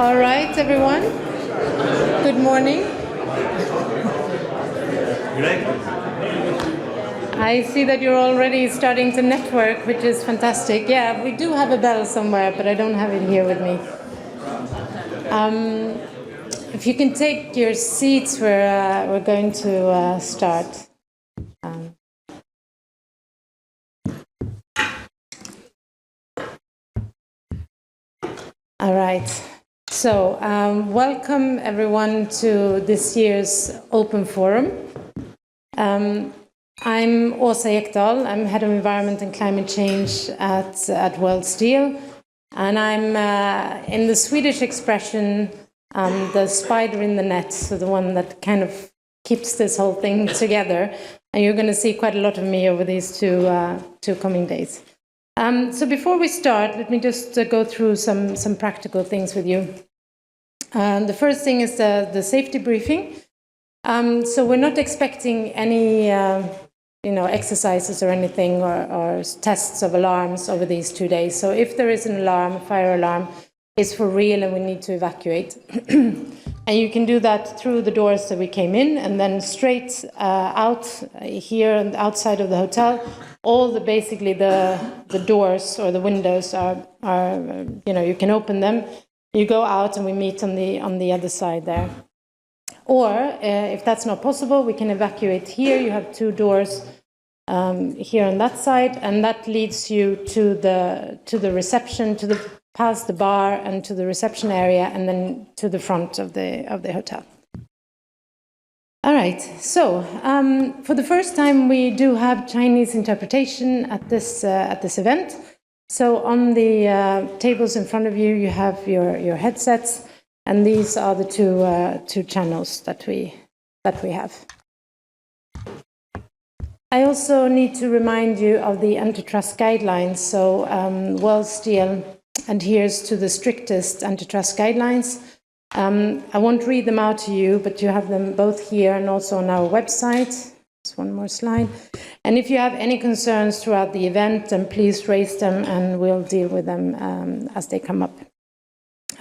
All right, everyone. Good morning. I see that you're already starting to network, which is fantastic. Yeah, we do have a bell somewhere, but I don't have it here with me. If you can take your seats, we're going to start. All right. So, welcome everyone to this year's Open Forum. I'm Åsa EKDAHL. I'm Head of Environment and Climate Change at worldsteel. And I'm, in the Swedish expression, the spider in the net, so the one that kind of keeps this whole thing together. And you're going to see quite a lot of me over these two coming days. So before we start, let me just go through some practical things with you. The first thing is the safety briefing. So we're not expecting any exercises or anything or tests of alarms over these 2 days. So if there is an alarm, a fire alarm, it's for real and we need to evacuate. And you can do that through the doors that we came in and then straight out here and outside of the hotel. All basically the doors or the windows are you can open them. You go out and we meet on the other side there. Or if that's not possible, we can evacuate here. You have two doors here on that side, and that leads you to the reception, past the bar and to the reception area, and then to the front of the hotel. All right, so for the first time we do have Chinese interpretation at this event. So on the tables in front of you, you have your headsets, and these are the two channels that we have. I also need to remind you of the antitrust guidelines. So worldsteel adheres to the strictest antitrust guidelines. I won't read them out to you, but you have them both here and also on our website. Just one more slide. And if you have any concerns throughout the event, then please raise them and we'll deal with them as they come up.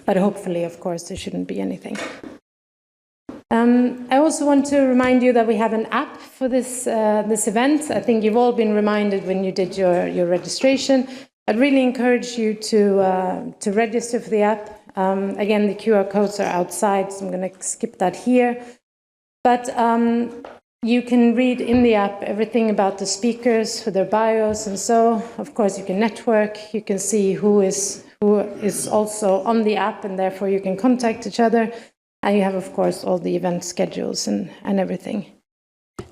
But hopefully, of course, there shouldn't be anything. I also want to remind you that we have an app for this event. I think you've all been reminded when you did your registration. I'd really encourage you to register for the app. Again, the QR codes are outside, so I'm going to skip that here. But you can read in the app everything about the speakers, for their bios, and so, of course, you can network. You can see who is also on the app, and therefore you can contact each other. And you have, of course, all the event schedules and everything.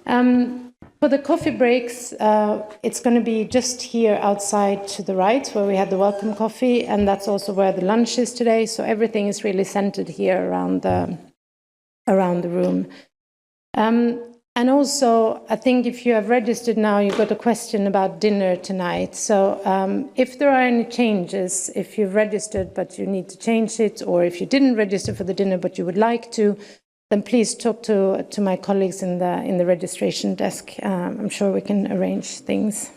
For the coffee breaks, it's going to be just here outside to the right, where we had the welcome coffee, and that's also where the lunch is today. So everything is really centered here around the room. And also, I think if you have registered now, you've got a question about dinner tonight. So if there are any changes, if you've registered but you need to change it, or if you didn't register for the dinner but you would like to, then please talk to my colleagues in the registration desk. I'm sure we can arrange things.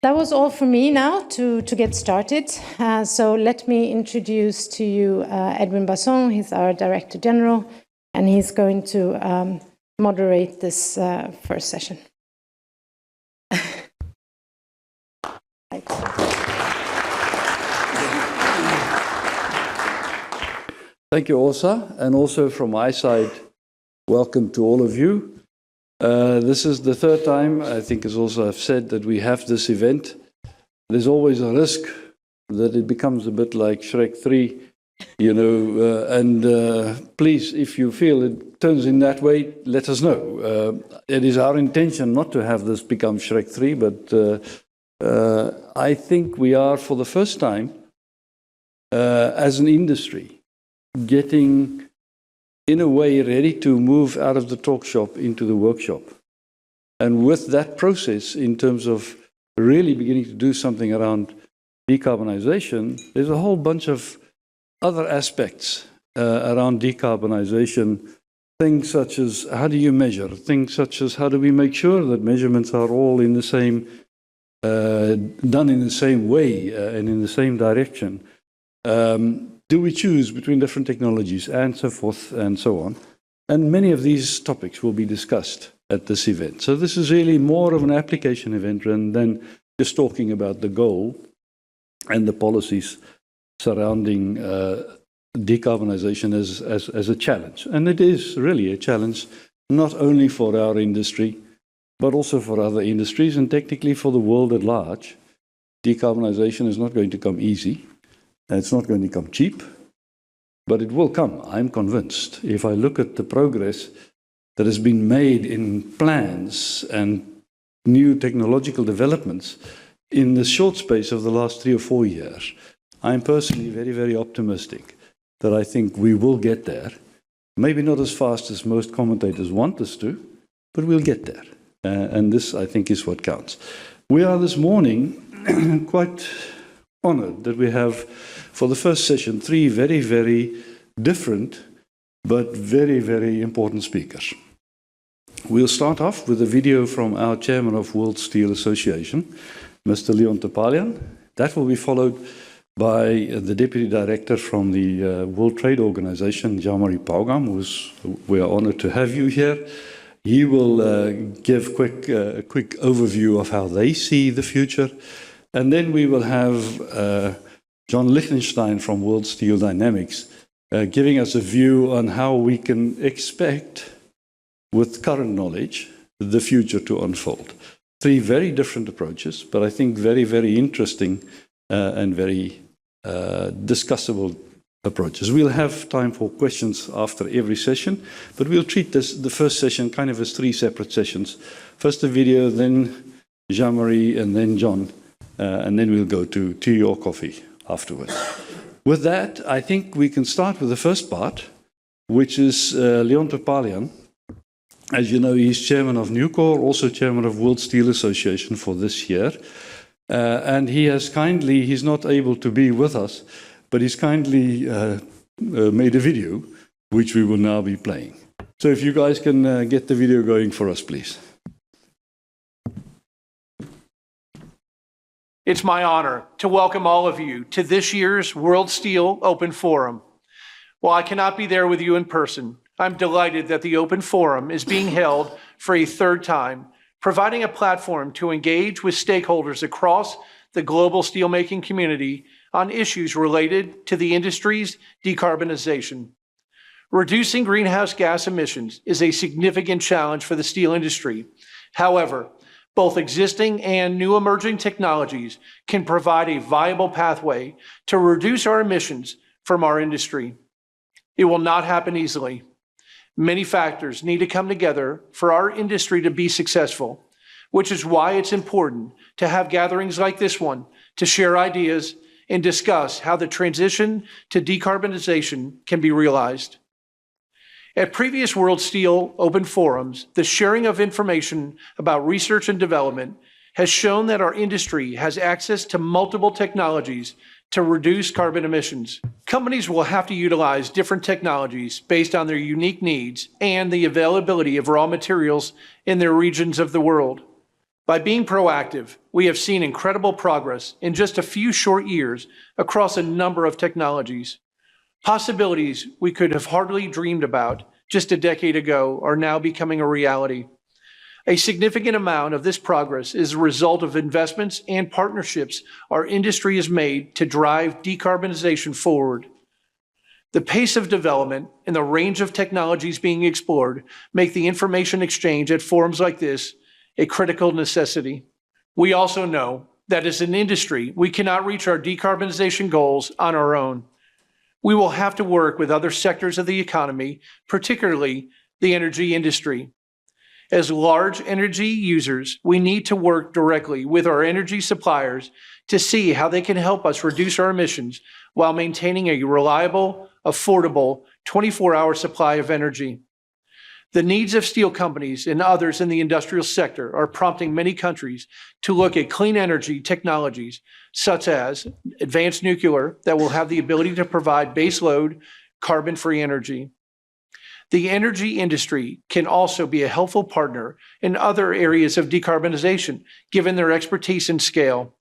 That was all for me now to get started. So let me introduce to you Edwin BASSON. He's our Director General, and he's going to moderate this first session. Thank you, Åsa, and also from my side, welcome to all of you. This is the third time, I think as also I've said, that we have this event. There's always a risk that it becomes a bit like Shrek 3, and please, if you feel it turns in that way, let us know. It is our intention not to have this become Shrek 3, but I think we are, for the first time, as an industry, getting in a way ready to move out of the talk shop into the workshop. And with that process, in terms of really beginning to do something around decarbonization, there's a whole bunch of other aspects around decarbonization, things such as how do you measure, things such as how do we make sure that measurements are all in the same done in the same way and in the same direction? Do we choose between different technologies and so forth and so on? And many of these topics will be discussed at this event. So this is really more of an application event rather than just talking about the goal and the policies surrounding decarbonization as a challenge. And it is really a challenge, not only for our industry, but also for other industries and technically for the world at large. Decarbonization is not going to come easy. It's not going to come cheap, but it will come, I'm convinced. If I look at the progress that has been made in plans and new technological developments in the short space of the last 3 or 4 years, I'm personally very, very optimistic that I think we will get there. Maybe not as fast as most commentators want us to, but we'll get there. And this, I think, is what counts. We are this morning quite honored that we have, for the first session, 3 very, very different but very, very important speakers. We'll start off with a video from our chairman of World Steel Association, Mr. Leon TOPALIAN. That will be followed by the deputy director from the World Trade Organization, Jean-Marie PAUGAM, we are honored to have you here. He will give a quick overview of how they see the future. And then we will have John Lichtenstein from World Steel Dynamics giving us a view on how we can expect, with current knowledge, the future to unfold. 3 very different approaches, but I think very, very interesting and very discussable approaches. We'll have time for questions after every session, but we'll treat the first session kind of as 3 separate sessions. First the video, then Jean-Marie, and then John, and then we'll go to tea or coffee afterwards. With that, I think we can start with the first part, which is Leon TOPALIAN. As you know, he's chairman of Nucor, also chairman of World Steel Association for this year. And he has kindly, he's not able to be with us, but he's kindly made a video, which we will now be playing. So if you guys can get the video going for us, please. It's my honor to welcome all of you to this year's World Steel Open Forum. While I cannot be there with you in person, I'm delighted that the Open Forum is being held for a 3rd time, providing a platform to engage with stakeholders across the global steelmaking community on issues related to the industry's decarbonization. Reducing greenhouse gas emissions is a significant challenge for the steel industry. However, both existing and new emerging technologies can provide a viable pathway to reduce our emissions from our industry. It will not happen easily. Many factors need to come together for our industry to be successful, which is why it's important to have gatherings like this one to share ideas and discuss how the transition to decarbonization can be realized. At previous World Steel Open Forums, the sharing of information about research and development has shown that our industry has access to multiple technologies to reduce carbon emissions. Companies will have to utilize different technologies based on their unique needs and the availability of raw materials in their regions of the world. By being proactive, we have seen incredible progress in just a few short years across a number of technologies. Possibilities we could have hardly dreamed about just a decade ago are now becoming a reality. A significant amount of this progress is a result of investments and partnerships our industry has made to drive decarbonization forward. The pace of development and the range of technologies being explored make the information exchange at forums like this a critical necessity. We also know that as an industry, we cannot reach our decarbonization goals on our own. We will have to work with other sectors of the economy, particularly the energy industry. As large energy users, we need to work directly with our energy suppliers to see how they can help us reduce our emissions while maintaining a reliable, affordable, 24-hour supply of energy. The needs of steel companies and others in the industrial sector are prompting many countries to look at clean energy technologies, such as advanced nuclear that will have the ability to provide baseload, carbon-free energy. The energy industry can also be a helpful partner in other areas of decarbonization, given their expertise and scale.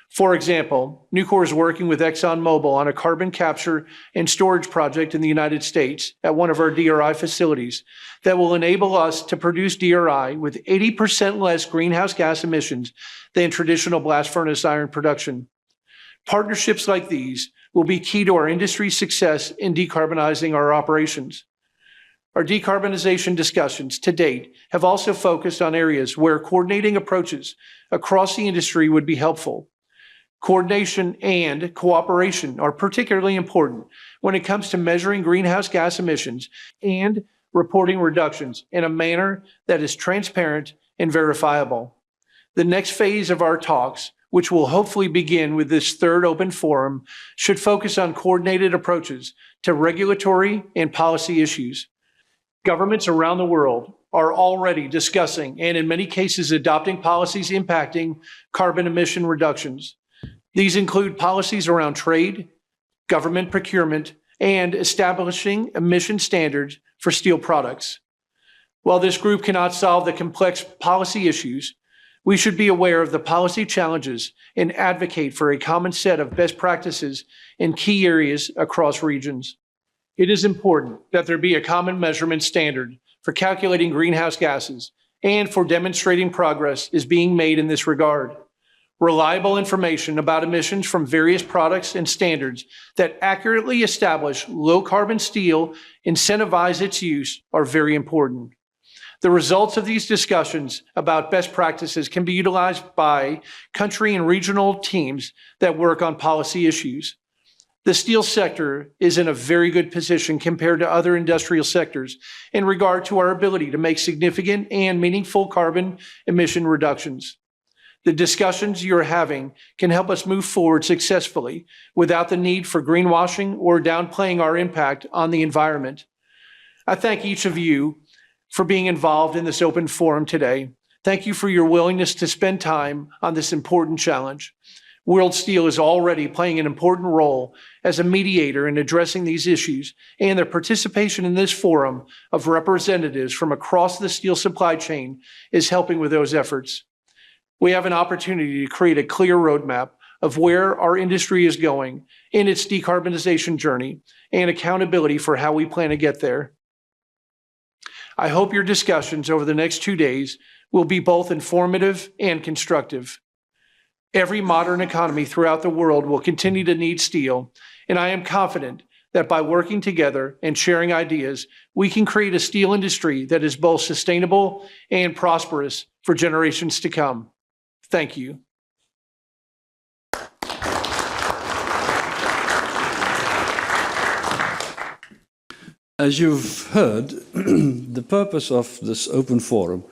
For example, Nucor is working with ExxonMobil on a carbon capture and storage project in the United States at one of our DRI facilities that will enable us to produce DRI with 80% less greenhouse gas emissions than traditional blast furnace iron production. Partnerships like these will be key to our industry's success in decarbonizing our operations. Our decarbonization discussions to date have also focused on areas where coordinating approaches across the industry would be helpful. Coordination and cooperation are particularly important when it comes to measuring greenhouse gas emissions and reporting reductions in a manner that is transparent and verifiable. The next phase of our talks, which will hopefully begin with this third open forum, should focus on coordinated approaches to regulatory and policy issues. Governments around the world are already discussing and in many cases adopting policies impacting carbon emission reductions. These include policies around trade, government procurement, and establishing emission standards for steel products. While this group cannot solve the complex policy issues, we should be aware of the policy challenges and advocate for a common set of best practices in key areas across regions. It is important that there be a common measurement standard for calculating greenhouse gases and for demonstrating progress is being made in this regard. Reliable information about emissions from various products and standards that accurately establish low-carbon steel, incentivize its use, are very important. The results of these discussions about best practices can be utilized by country and regional teams that work on policy issues. The steel sector is in a very good position compared to other industrial sectors in regard to our ability to make significant and meaningful carbon emission reductions. The discussions you're having can help us move forward successfully without the need for greenwashing or downplaying our impact on the environment. I thank each of you for being involved in this open forum today. Thank you for your willingness to spend time on this important challenge. World Steel is already playing an important role as a mediator in addressing these issues, and their participation in this forum of representatives from across the steel supply chain is helping with those efforts. We have an opportunity to create a clear roadmap of where our industry is going in its decarbonization journey and accountability for how we plan to get there. I hope your discussions over the next 2 days will be both informative and constructive. Every modern economy throughout the world will continue to need steel, and I am confident that by working together and sharing ideas, we can create a steel industry that is both sustainable and prosperous for generations to come. Thank you. As you've heard, the purpose of this open forum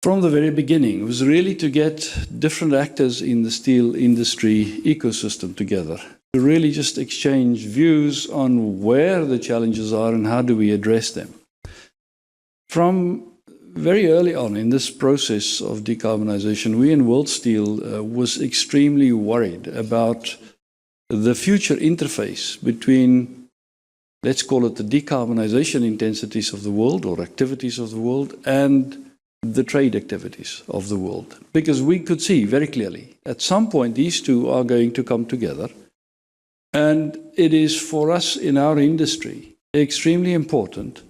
from the very beginning was really to get different actors in the steel industry ecosystem together, to really just exchange views on where the challenges are and how do we address them. From very early on in this process of decarbonization, we in World Steel was extremely worried about the future interface between, let's call it the decarbonization intensities of the world or activities of the world, and the trade activities of the world. Because we could see very clearly, at some point these two are going to come together, and it is for us in our industry extremely important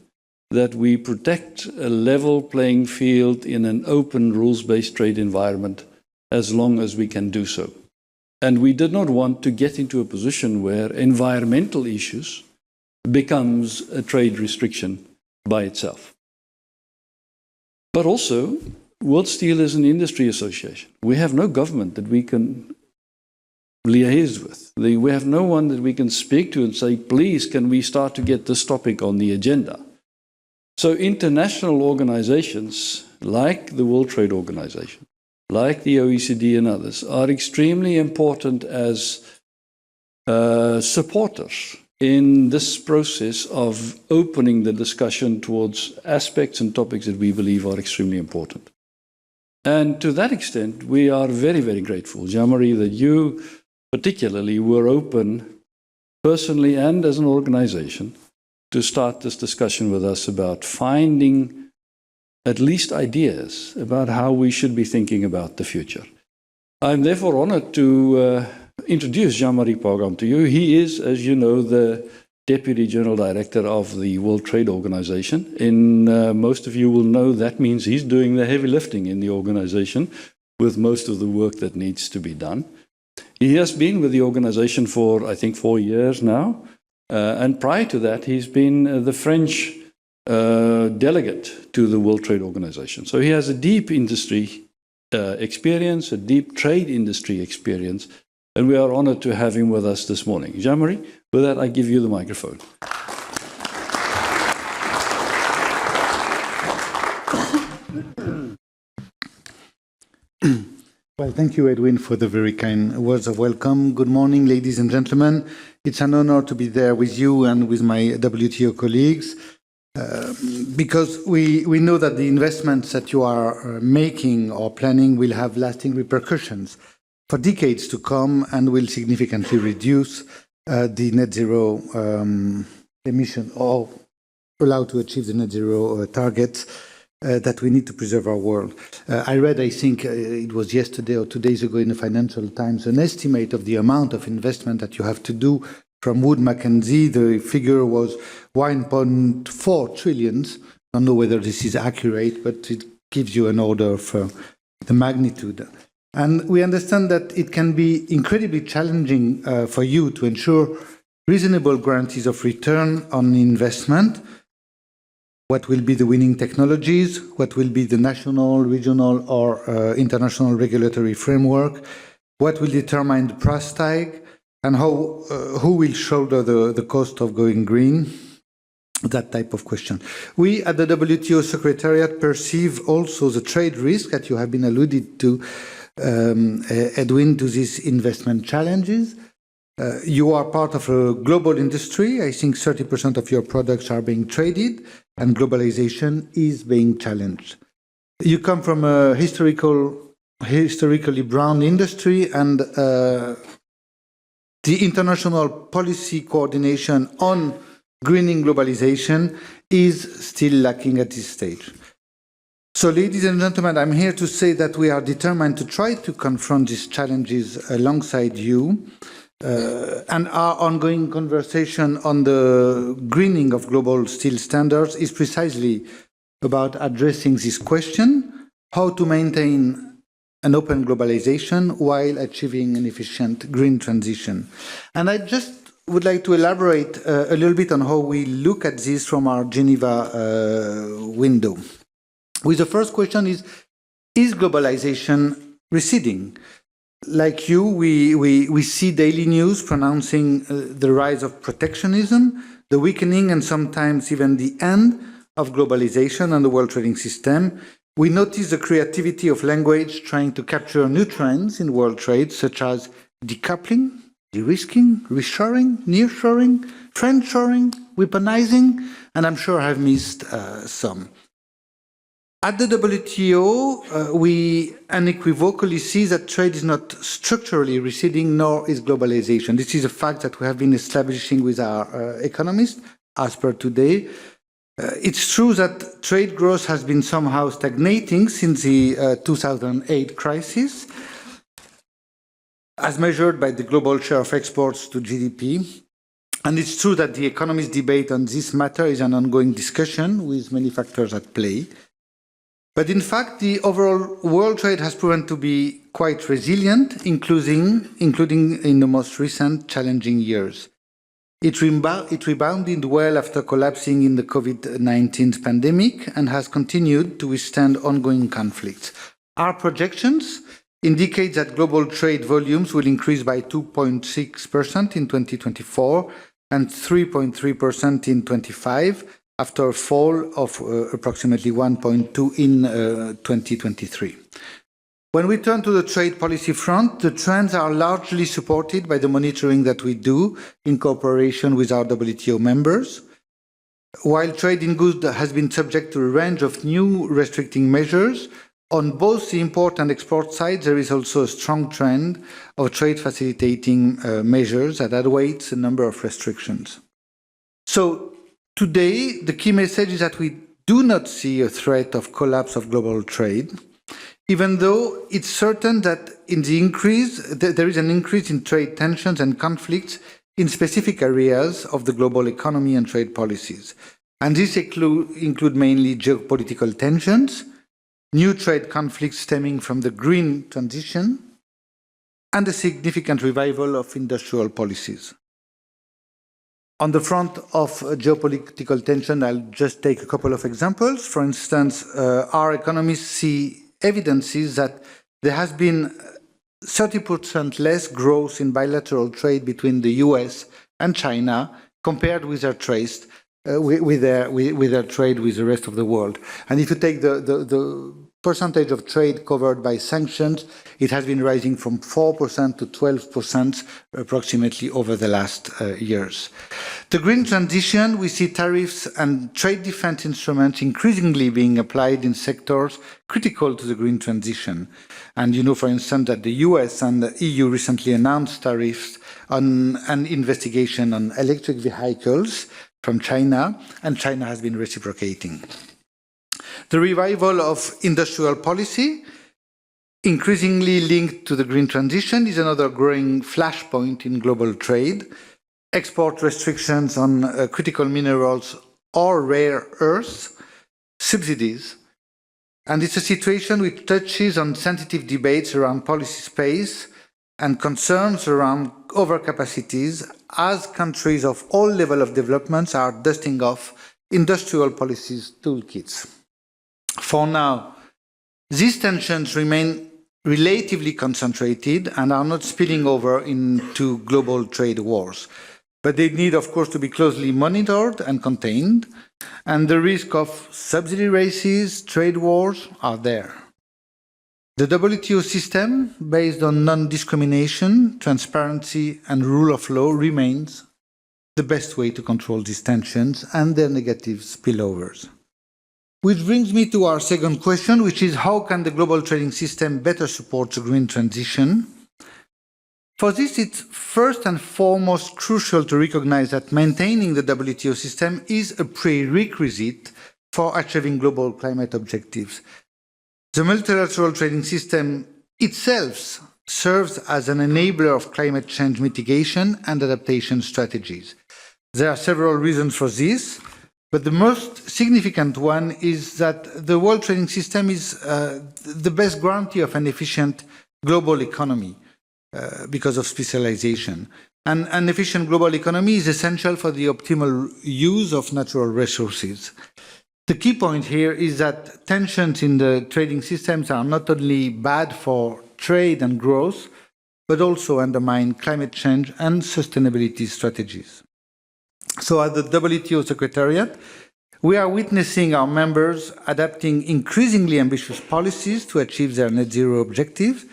that we protect a level playing field in an open, rules-based trade environment as long as we can do so. And we did not want to get into a position where environmental issues becomes a trade restriction by itself. But also, World Steel is an industry association. We have no government that we can liaise with. We have no one that we can speak to and say, please, can we start to get this topic on the agenda? So international organizations like the World Trade Organization, like the OECD and others, are extremely important as supporters in this process of opening the discussion towards aspects and topics that we believe are extremely important. And to that extent, we are very, very grateful, Jean-Marie, that you particularly were open, personally and as an organization, to start this discussion with us about finding at least ideas about how we should be thinking about the future. I'm therefore honored to introduce Jean-Marie PAUGAM to you. He is, as you know, the Deputy General Director of the World Trade Organization. Most of you will know that means he's doing the heavy lifting in the organization with most of the work that needs to be done. He has been with the organization for, I think, 4 years now. And prior to that, he's been the French delegate to the World Trade Organization. So he has a deep industry experience, a deep trade industry experience, and we are honored to have him with us this morning. Jean-Marie, with that, I give you the microphone. Well, thank you, Edwin, for the very kind words of welcome. Good morning, ladies and gentlemen. It's an honor to be there with you and with my WTO colleagues, because we know that the investments that you are making or planning will have lasting repercussions for decades to come and will significantly reduce the net zero emission, or allow to achieve the net zero targets that we need to preserve our world. I read, I think it was yesterday or 2 days ago in the Financial Times, an estimate of the amount of investment that you have to do from Wood Mackenzie. The figure was 1.4 trillion. I don't know whether this is accurate, but it gives you an order of the magnitude. And we understand that it can be incredibly challenging for you to ensure reasonable guarantees of return on investment. What will be the winning technologies? What will be the national, regional, or international regulatory framework? What will determine the price tag? And who will shoulder the cost of going green? That type of question. We at the WTO Secretariat perceive also the trade risk that you have been alluded to, Edwin, to these investment challenges. You are part of a global industry. I think 30% of your products are being traded, and globalization is being challenged. You come from a historically brown industry, and the international policy coordination on greening globalization is still lacking at this stage. So, ladies and gentlemen, I'm here to say that we are determined to try to confront these challenges alongside you. And our ongoing conversation on the greening of global steel standards is precisely about addressing this question: how to maintain an open globalization while achieving an efficient green transition. And I just would like to elaborate a little bit on how we look at this from our Geneva window. With the first question is globalization receding? Like you, we see daily news pronouncing the rise of protectionism, the weakening and sometimes even the end of globalization and the world trading system. We notice the creativity of language trying to capture new trends in world trade, such as decoupling, de-risking, reshoring, nearshoring, friendshoring, weaponizing, and I'm sure I've missed some. At the WTO, we unequivocally see that trade is not structurally receding, nor is globalization. This is a fact that we have been establishing with our economists as per today. It's true that trade growth has been somehow stagnating since the 2008 crisis, as measured by the global share of exports to GDP. And it's true that the economist debate on this matter is an ongoing discussion with many factors at play. But in fact, the overall world trade has proven to be quite resilient, including in the most recent challenging years. It rebounded well after collapsing in the COVID-19 pandemic and has continued to withstand ongoing conflicts. Our projections indicate that global trade volumes will increase by 2.6% in 2024 and 3.3% in 2025, after a fall of approximately 1.2% in 2023. When we turn to the trade policy front, the trends are largely supported by the monitoring that we do in cooperation with our WTO members. While trade in goods has been subject to a range of new restricting measures, on both the import and export sides, there is also a strong trend of trade facilitating measures that outweighs the number of restrictions. So, Today, the key message is that we do not see a threat of collapse of global trade, even though it's certain that there is an increase in trade tensions and conflicts in specific areas of the global economy and trade policies. And these include mainly geopolitical tensions, new trade conflicts stemming from the green transition, and a significant revival of industrial policies. On the front of geopolitical tension, I'll just take a couple of examples. For instance, our economists see evidences that there has been 30% less growth in bilateral trade between the US and China compared with their trade with the rest of the world. And if you take the percentage of trade covered by sanctions, it has been rising from 4% to 12% approximately over the last years. The green transition, we see tariffs and trade defense instruments increasingly being applied in sectors critical to the green transition. And you know, for instance, that the US and the EU recently announced tariffs on an investigation on electric vehicles from China, and China has been reciprocating. The revival of industrial policy, increasingly linked to the green transition, is another growing flashpoint in global trade. Export restrictions on critical minerals or rare earths, subsidies. And it's a situation which touches on sensitive debates around policy space and concerns around overcapacities as countries of all levels of development are dusting off industrial policies toolkits. For now, these tensions remain relatively concentrated and are not spilling over into global trade wars. But they need, of course, to be closely monitored and contained, and the risk of subsidy races, trade wars are there. The WTO system, based on non-discrimination, transparency, and rule of law, remains the best way to control these tensions and their negative spillovers. Which brings me to our second question, which is how can the global trading system better support the green transition? For this, it's first and foremost crucial to recognize that maintaining the WTO system is a prerequisite for achieving global climate objectives. The multilateral trading system itself serves as an enabler of climate change mitigation and adaptation strategies. There are several reasons for this, but the most significant one is that the world trading system is the best guarantee of an efficient global economy because of specialization. And an efficient global economy is essential for the optimal use of natural resources. The key point here is that tensions in the trading systems are not only bad for trade and growth, but also undermine climate change and sustainability strategies. So at the WTO Secretariat, we are witnessing our members adapting increasingly ambitious policies to achieve their net zero objectives,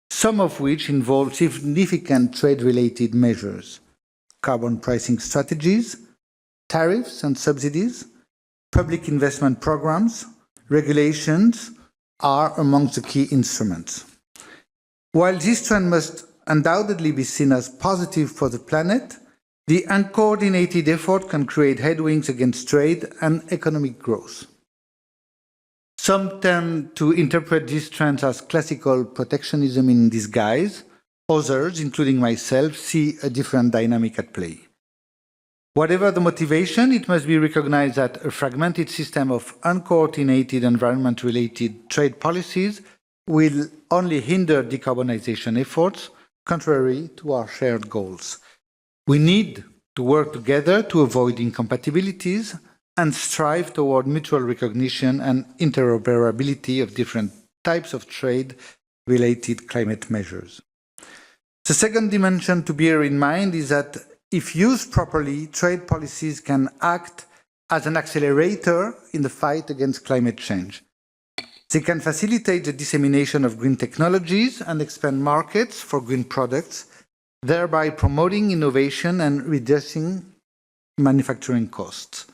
some of which involve significant trade-related measures, carbon pricing strategies, tariffs and subsidies, public investment programs, regulations are among the key instruments. While this trend must undoubtedly be seen as positive for the planet, the uncoordinated effort can create headwinds against trade and economic growth. Some tend to interpret these trends as classical protectionism in disguise. Others, including myself, see a different dynamic at play. Whatever the motivation, it must be recognized that a fragmented system of uncoordinated environment-related trade policies will only hinder decarbonization efforts, contrary to our shared goals. We need to work together to avoid incompatibilities and strive toward mutual recognition and interoperability of different types of trade-related climate measures. The second dimension to bear in mind is that if used properly, trade policies can act as an accelerator in the fight against climate change. They can facilitate the dissemination of green technologies and expand markets for green products, thereby promoting innovation and reducing manufacturing costs.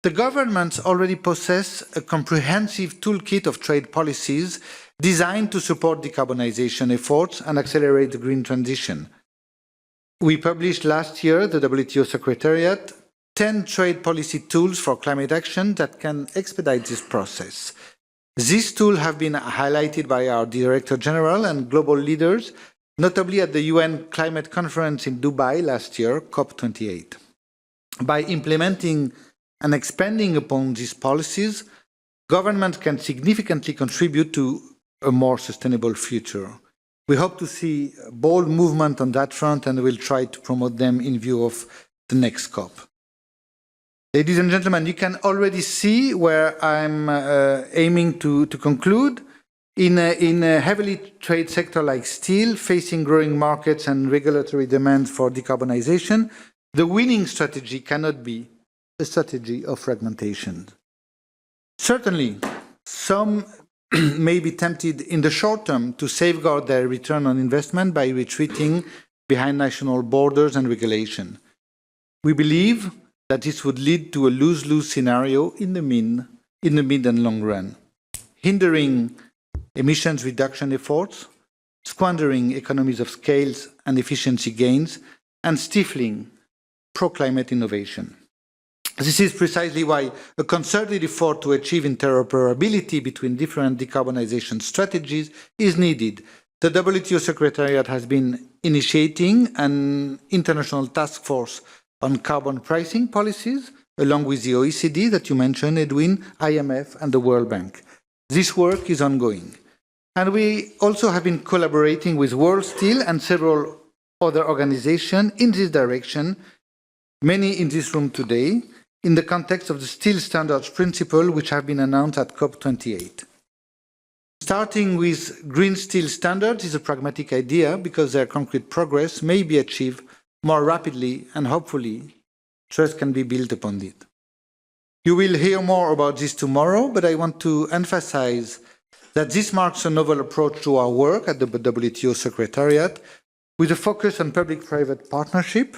The governments already possess a comprehensive toolkit of trade policies designed to support decarbonization efforts and accelerate the green transition. We published last year, the WTO Secretariat, 10 trade policy tools for climate action that can expedite this process. These tools have been highlighted by our Director General and global leaders, notably at the UN Climate Conference in Dubai last year, COP28. By implementing and expanding upon these policies, governments can significantly contribute to a more sustainable future. We hope to see a bold movement on that front and will try to promote them in view of the next COP. Ladies and gentlemen, you can already see where I'm aiming to conclude. In a heavily traded sector like steel, facing growing markets and regulatory demands for decarbonization, the winning strategy cannot be a strategy of fragmentation. Certainly, some may be tempted in the short term to safeguard their return on investment by retreating behind national borders and regulation. We believe that this would lead to a lose-lose scenario in the mid and long run, hindering emissions reduction efforts, squandering economies of scale and efficiency gains, and stifling pro-climate innovation. This is precisely why a concerted effort to achieve interoperability between different decarbonization strategies is needed. The WTO Secretariat has been initiating an international task force on carbon pricing policies, along with the OECD that you mentioned, Edwin, IMF, and the World Bank. This work is ongoing. And we also have been collaborating with worldsteel and several other organizations in this direction, many in this room today, in the context of the Steel Standards Principle, which have been announced at COP28. Starting with green steel standards is a pragmatic idea because their concrete progress may be achieved more rapidly and hopefully trust can be built upon it. You will hear more about this tomorrow, but I want to emphasize that this marks a novel approach to our work at the WTO Secretariat with a focus on public-private partnership.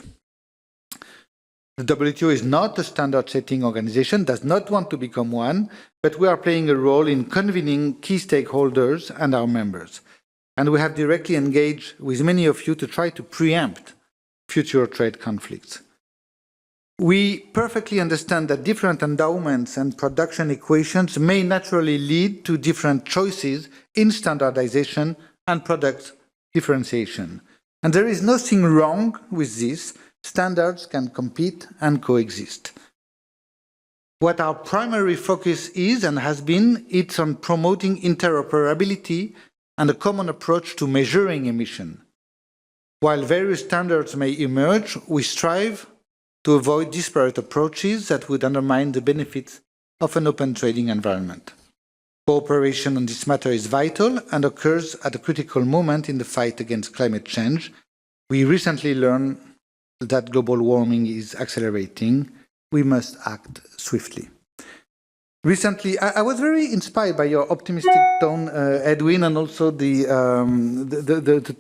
The WTO is not a standard-setting organization, does not want to become one, but we are playing a role in convening key stakeholders and our members. And we have directly engaged with many of you to try to preempt future trade conflicts. We perfectly understand that different endowments and production equations may naturally lead to different choices in standardization and product differentiation. And there is nothing wrong with this. Standards can compete and coexist. What our primary focus is and has been, it's on promoting interoperability and a common approach to measuring emission. While various standards may emerge, we strive to avoid disparate approaches that would undermine the benefits of an open trading environment. Cooperation on this matter is vital and occurs at a critical moment in the fight against climate change. We recently learned that global warming is accelerating. We must act swiftly. Recently, I was very inspired by your optimistic tone, Edwin, and also the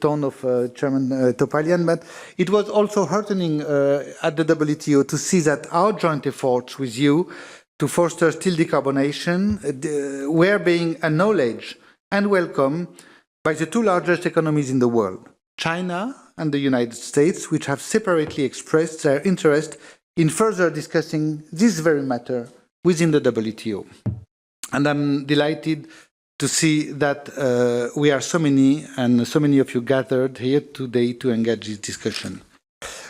tone of Chairman Topalian, but it was also heartening at the WTO to see that our joint efforts with you to foster steel decarbonization were being acknowledged and welcomed by the two largest economies in the world, China and the United States, which have separately expressed their interest in further discussing this very matter within the WTO. And I'm delighted to see that we are so many of you gathered here today to engage this discussion.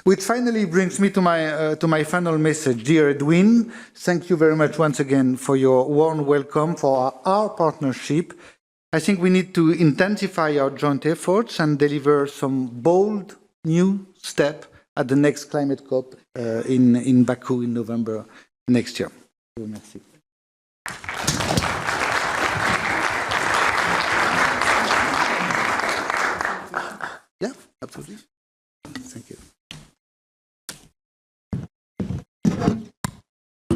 Which finally brings me to my final message. Dear Edwin, thank you very much once again for your warm welcome, for our partnership. I think we need to intensify our joint efforts and deliver some bold new step at the next climate COP in Baku in November next year. Merci. Yeah, absolutely. Thank you.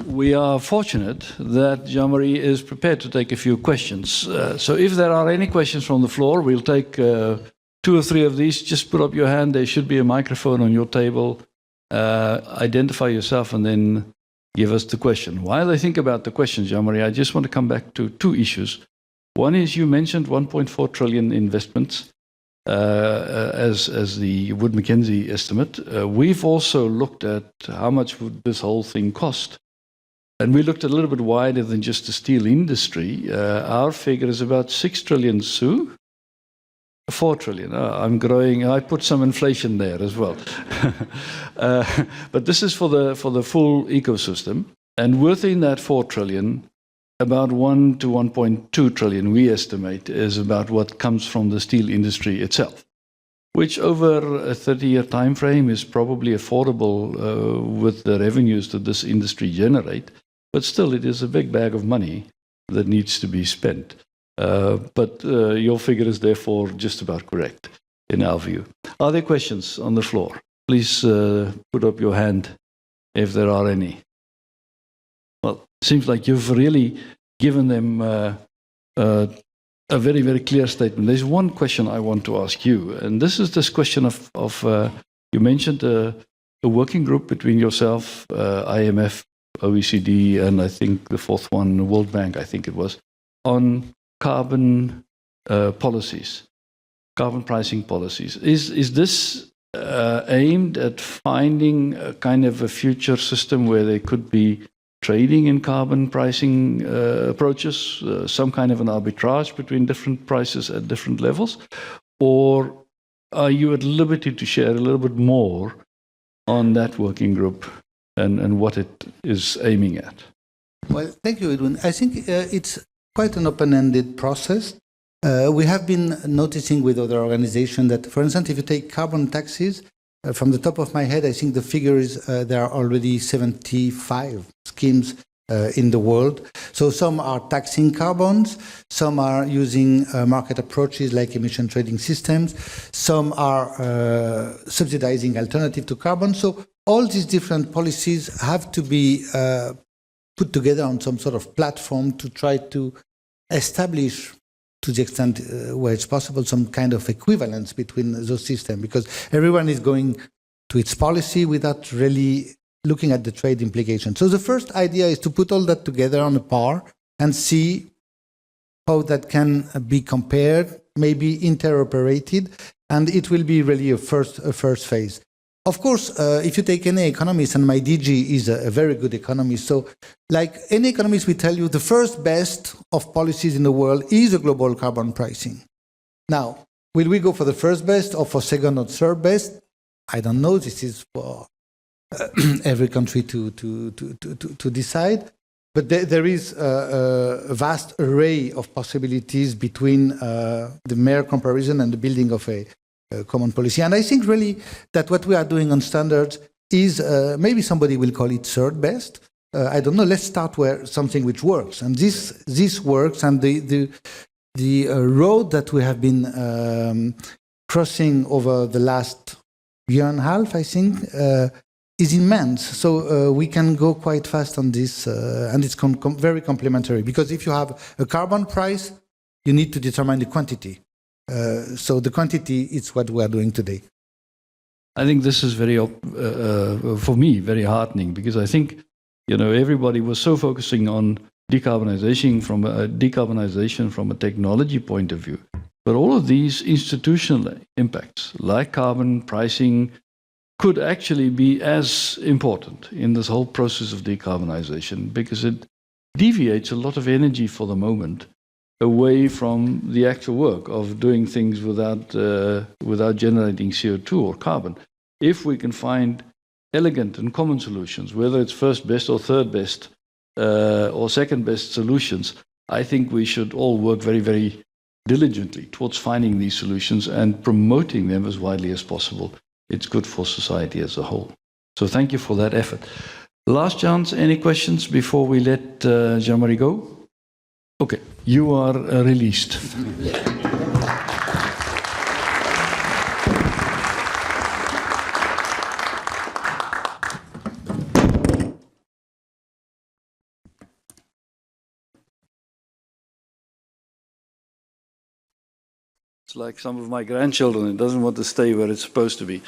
We are fortunate that Jean-Marie is prepared to take a few questions. So if there are any questions from the floor, we'll take 2 or 3 of these. Just put up your hand. There should be a microphone on your table. Identify yourself and then give us the question. While I think about the question, Jean-Marie, I just want to come back to 2 issues. One is you mentioned 1.4 trillion investments. as the Wood Mackenzie estimate. We've also looked at how much would this whole thing cost. And we looked a little bit wider than just the steel industry. Our figure is about 6 trillion Sue. 4 trillion. I'm growing. I put some inflation there as well. But this is for the full ecosystem. And within that 4 trillion, about 1 to 1.2 trillion, we estimate, is about what comes from the steel industry itself, which over a 30-year time frame is probably affordable with the revenues that this industry generate. But still, it is a big bag of money that needs to be spent. But your figure is therefore just about correct in our view. Are there questions on the floor? Please put up your hand if there are any. Well, it seems like you've really given them a very, very clear statement. There's one question I want to ask you, and this is this question of you mentioned a working group between yourself, IMF, OECD, and I think the fourth one, the World Bank, I think it was, on carbon policies, carbon pricing policies. Is this aimed at finding a kind of a future system where there could be trading in carbon pricing approaches, some kind of an arbitrage between different prices at different levels? Or are you at liberty to share a little bit more on that working group and what it is aiming at? Well, thank you, Edwin. I think it's quite an open-ended process. We have been noticing with other organizations that, for instance, if you take carbon taxes, from the top of my head, I think the figure is there are already 75 schemes in the world. So some are taxing carbons, some are using market approaches like emission trading systems, some are subsidizing alternative to carbon. So all these different policies have to be put together on some sort of platform to try to establish, to the extent where it's possible, some kind of equivalence between those systems, because everyone is going to its policy without really looking at the trade implications. So the first idea is to put all that together on a par and see how that can be compared, maybe interoperated, and it will be really a first phase. Of course, if you take any economist, and my DG is a very good economist, so like any economist will tell you, the first best of policies in the world is a global carbon pricing. Now, will we go for the first best or for second or third best? I don't know. This is for every country to decide. But there is a vast array of possibilities between the mere comparison and the building of a common policy. And I think really that what we are doing on standards is, maybe somebody will call it third best. I don't know, let's start where something which works. And this works, and the road that we have been crossing over the last year and a half, I think, is immense. So we can go quite fast on this, and it's very complementary. Because if you have a carbon price, you need to determine the quantity. So the quantity is what we are doing today. I think this is very, for me, very heartening, because I think, everybody was so focusing on decarbonization from a technology point of view. But all of these institutional impacts, like carbon pricing, could actually be as important in this whole process of decarbonization, because it deviates a lot of energy for the moment away from the actual work of doing things without generating CO2 or carbon. If we can find elegant and common solutions, whether it's first best or third best or second best solutions, I think we should all work very, very diligently towards finding these solutions and promoting them as widely as possible. It's good for society as a whole. So thank you for that effort. Last chance, any questions before we let Jean-Marie go? Okay, you are released. It's like some of my grandchildren, it doesn't want to stay where it's supposed to be.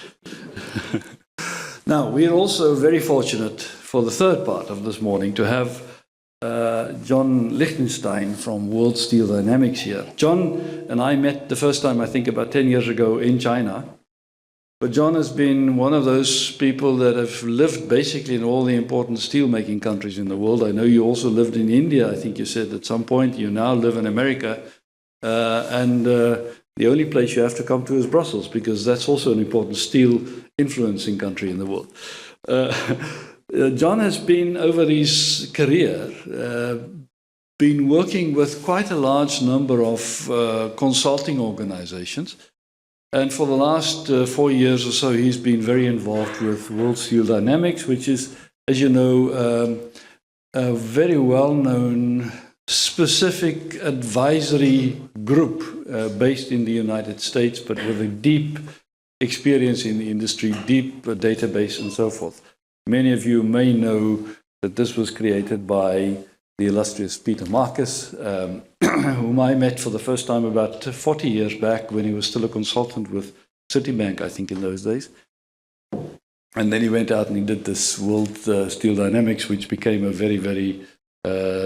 Now, we're also very fortunate for the third part of this morning to have John Lichtenstein from World Steel Dynamics here. John and I met the first time, I think, about 10 years ago in China. But John has been one of those people that have lived basically in all the important steel-making countries in the world. I know you also lived in India, I think you said at some point. You now live in America. The only place you have to come to is Brussels, because that's also an important steel influencing country in the world. John has been, over his career, been working with quite a large number of consulting organizations. And for the last 4 years or so, he's been very involved with World Steel Dynamics, which is, as you know, a very well-known specific advisory group based in the United States, but with a deep experience in the industry, deep database and so forth. Many of you may know that this was created by the illustrious Peter Marcus, whom I met for the first time about 40 years back when he was still a consultant with Citibank, I think, in those days. And then he went out and he did this World Steel Dynamics, which became a very, very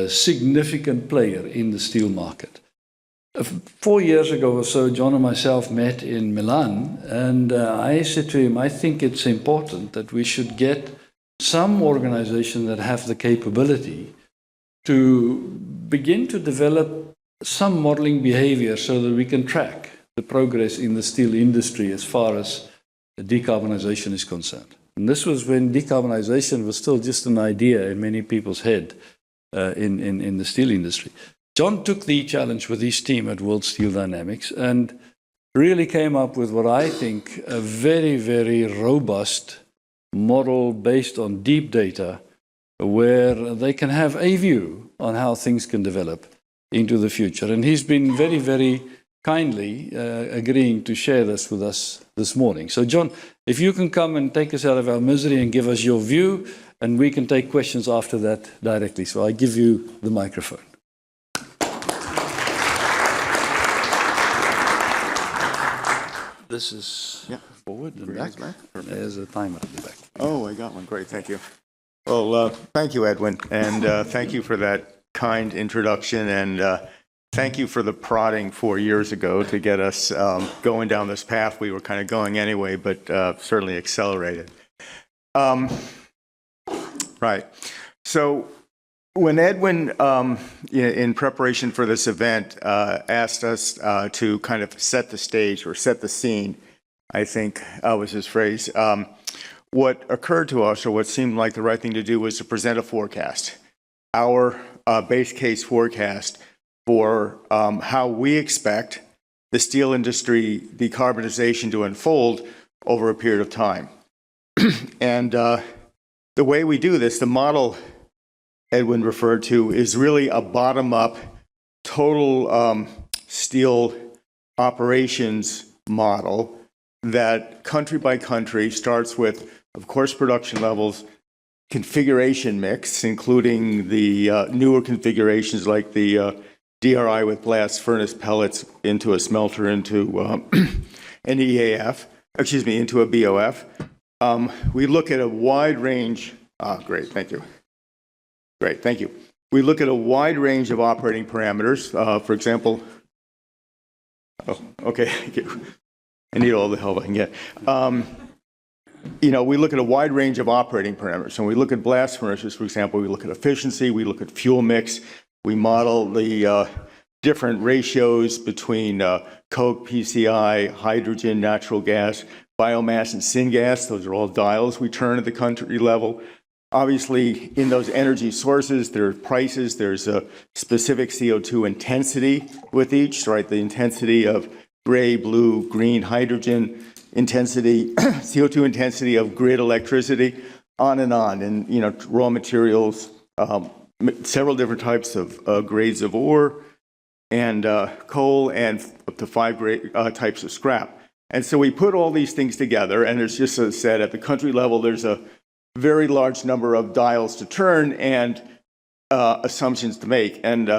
significant player in the steel market. 4 years ago or so, John and myself met in Milan, and I said to him, I think it's important that we should get some organization that have the capability to begin to develop some modeling behavior so that we can track the progress in the steel industry as far as decarbonization is concerned. And this was when decarbonization was still just an idea in many people's head in the steel industry. John took the challenge with his team at World Steel Dynamics and really came up with what I think a very, very robust model based on deep data, where they can have a view on how things can develop into the future. And he's been very, very kindly agreeing to share this with us this morning. So John, if you can come and take us out of our misery and give us your view, and we can take questions after that directly. So I give you the microphone. This is forward and back. There's a timer at the back. Oh, I got one. Great, thank you. Well, thank you, Edwin, and thank you for that kind introduction, and thank you for the prodding 4 years ago to get us going down this path. We were kind of going anyway, but certainly accelerated. Right. So when Edwin, in preparation for this event, asked us to kind of set the stage or set the scene, I think was his phrase, what occurred to us, or what seemed like the right thing to do, was to present a forecast, our base case forecast for how we expect the steel industry decarbonization to unfold over a period of time. And the way we do this, the model Edwin referred to, is really a bottom-up, total steel operations model that country by country starts with, of course, production levels, configuration mix, including the newer configurations like the DRI with blast furnace pellets into a smelter, into an EAF, excuse me, into a BOF. We look at a wide range, great, thank you. Great, thank you. We look at a wide range of operating parameters. For example, oh, okay, I need all the help I can get. You know, we look at a wide range of operating parameters. And we look at blast furnaces, for example, we look at efficiency, we look at fuel mix, we model the different ratios between coke, PCI, hydrogen, natural gas, biomass, and syngas. Those are all dials we turn at the country level. Obviously, in those energy sources, there are prices. There's a specific CO2 intensity with each, right? The intensity of gray, blue, green, hydrogen, intensity, CO2 intensity of grid electricity, on. And, you know, raw materials, several different types of grades of ore, and coal, and up to 5 types of scrap. And so we put all these things together, and there's, just as I said, at the country level, there's a very large number of dials to turn and assumptions to make. And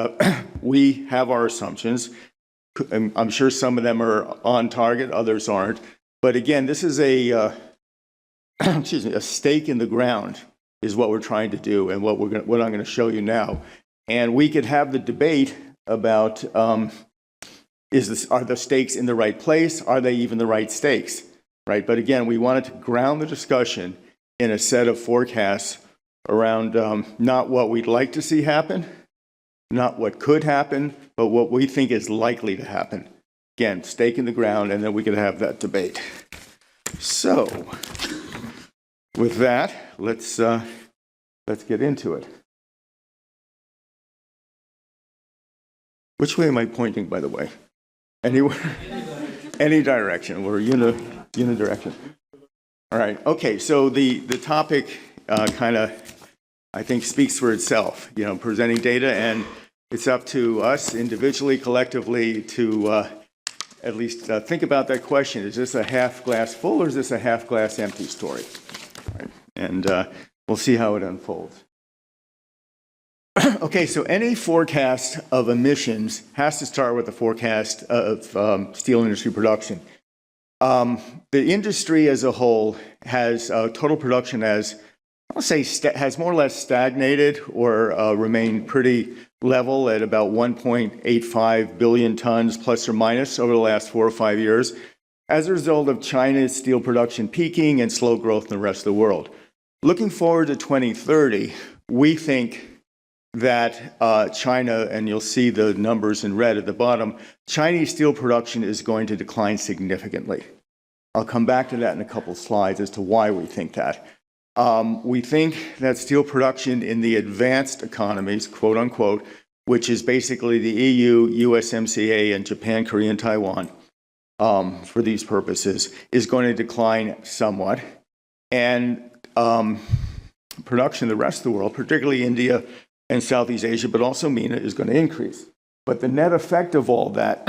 we have our assumptions. I'm sure some of them are on target, others aren't. But again, this is a excuse me, a stake in the ground is what we're trying to do, and what I'm going to show you now. And we could have the debate about are the stakes in the right place? Are they even the right stakes? Right? But again, we wanted to ground the discussion in a set of forecasts around not what we'd like to see happen, not what could happen, but what we think is likely to happen. Again, stake in the ground, and then we could have that debate. So, with that, let's get into it. Which way am I pointing, by the way? Anywhere? Any direction. We're unidirection. All right. Okay. So the topic kind of, I think, speaks for itself. You know, presenting data, and it's up to us individually, collectively, to at least think about that question: is this a half glass full, or is this a half glass empty story? All right. And we'll see how it unfolds. Okay, so any forecast of emissions has to start with a forecast of steel industry production. The industry as a whole has total production as, I'll say, has more or less stagnated or remained pretty level at about 1.85 billion tons plus or minus over the last 4 or 5 years as a result of China's steel production peaking and slow growth in the rest of the world. Looking forward to 2030, we think that China, and you'll see the numbers in red at the bottom, Chinese steel production is going to decline significantly. I'll come back to that in a couple of slides as to why we think that. We think that steel production in the advanced economies, quote unquote, which is basically the EU, USMCA, and Japan, Korea, and Taiwan, for these purposes, is going to decline somewhat. And production in the rest of the world, particularly India and Southeast Asia, but also MENA, is going to increase. But the net effect of all that,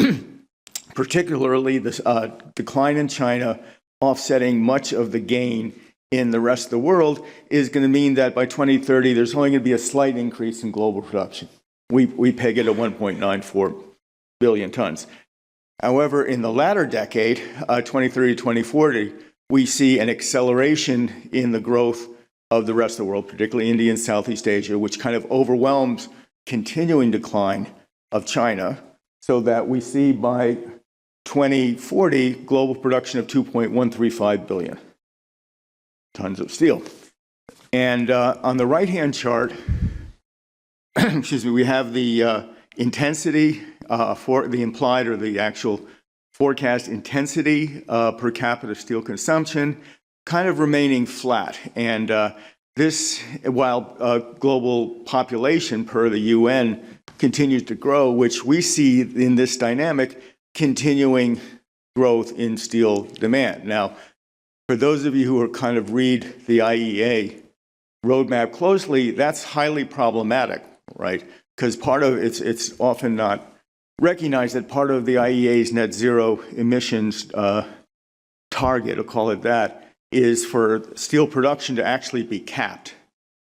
particularly the decline in China offsetting much of the gain in the rest of the world, is going to mean that by 2030, there's only going to be a slight increase in global production. We peg it at 1.94 billion tons. However, in the latter decade, 2030 to 2040, we see an acceleration in the growth of the rest of the world, particularly India and Southeast Asia, which kind of overwhelms continuing decline of China, so that we see by 2040 global production of 2.135 billion tons of steel. And on the right-hand chart, excuse me, we have the intensity for the implied or the actual forecast intensity per capita steel consumption, kind of remaining flat. And this, while global population per the UN continues to grow, which we see in this dynamic continuing growth in steel demand. Now, for those of you who are kind of read the IEA roadmap closely, that's highly problematic, right? Because part of it's often not recognized that part of the IEA's net zero emissions target, I'll call it that, is for steel production to actually be capped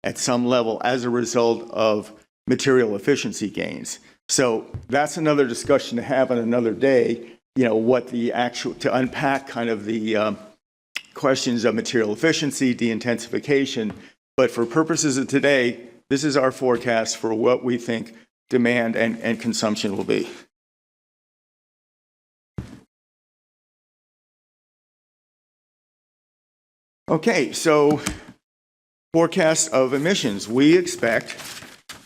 at some level as a result of material efficiency gains. So that's another discussion to have on another day, you know, what the actual, to unpack kind of the questions of material efficiency, de-intensification. But for purposes of today, this is our forecast for what we think demand and consumption will be. Okay, so forecast of emissions. We expect,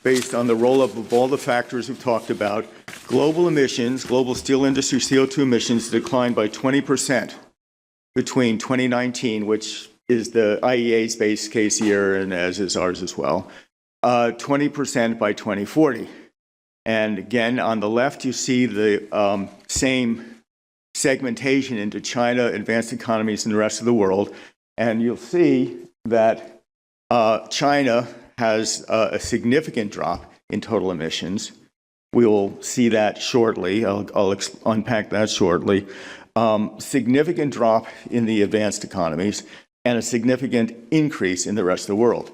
based on the roll-up of all the factors we've talked about, global emissions, global steel industry CO2 emissions decline by 20% between 2019, which is the IEA's base case year and as is ours as well, 20% by 2040. And again, on the left, you see the same segmentation into China, advanced economies, and the rest of the world. And you'll see that China has a significant drop in total emissions. We will see that shortly. I'll unpack that shortly. Significant drop in the advanced economies and a significant increase in the rest of the world.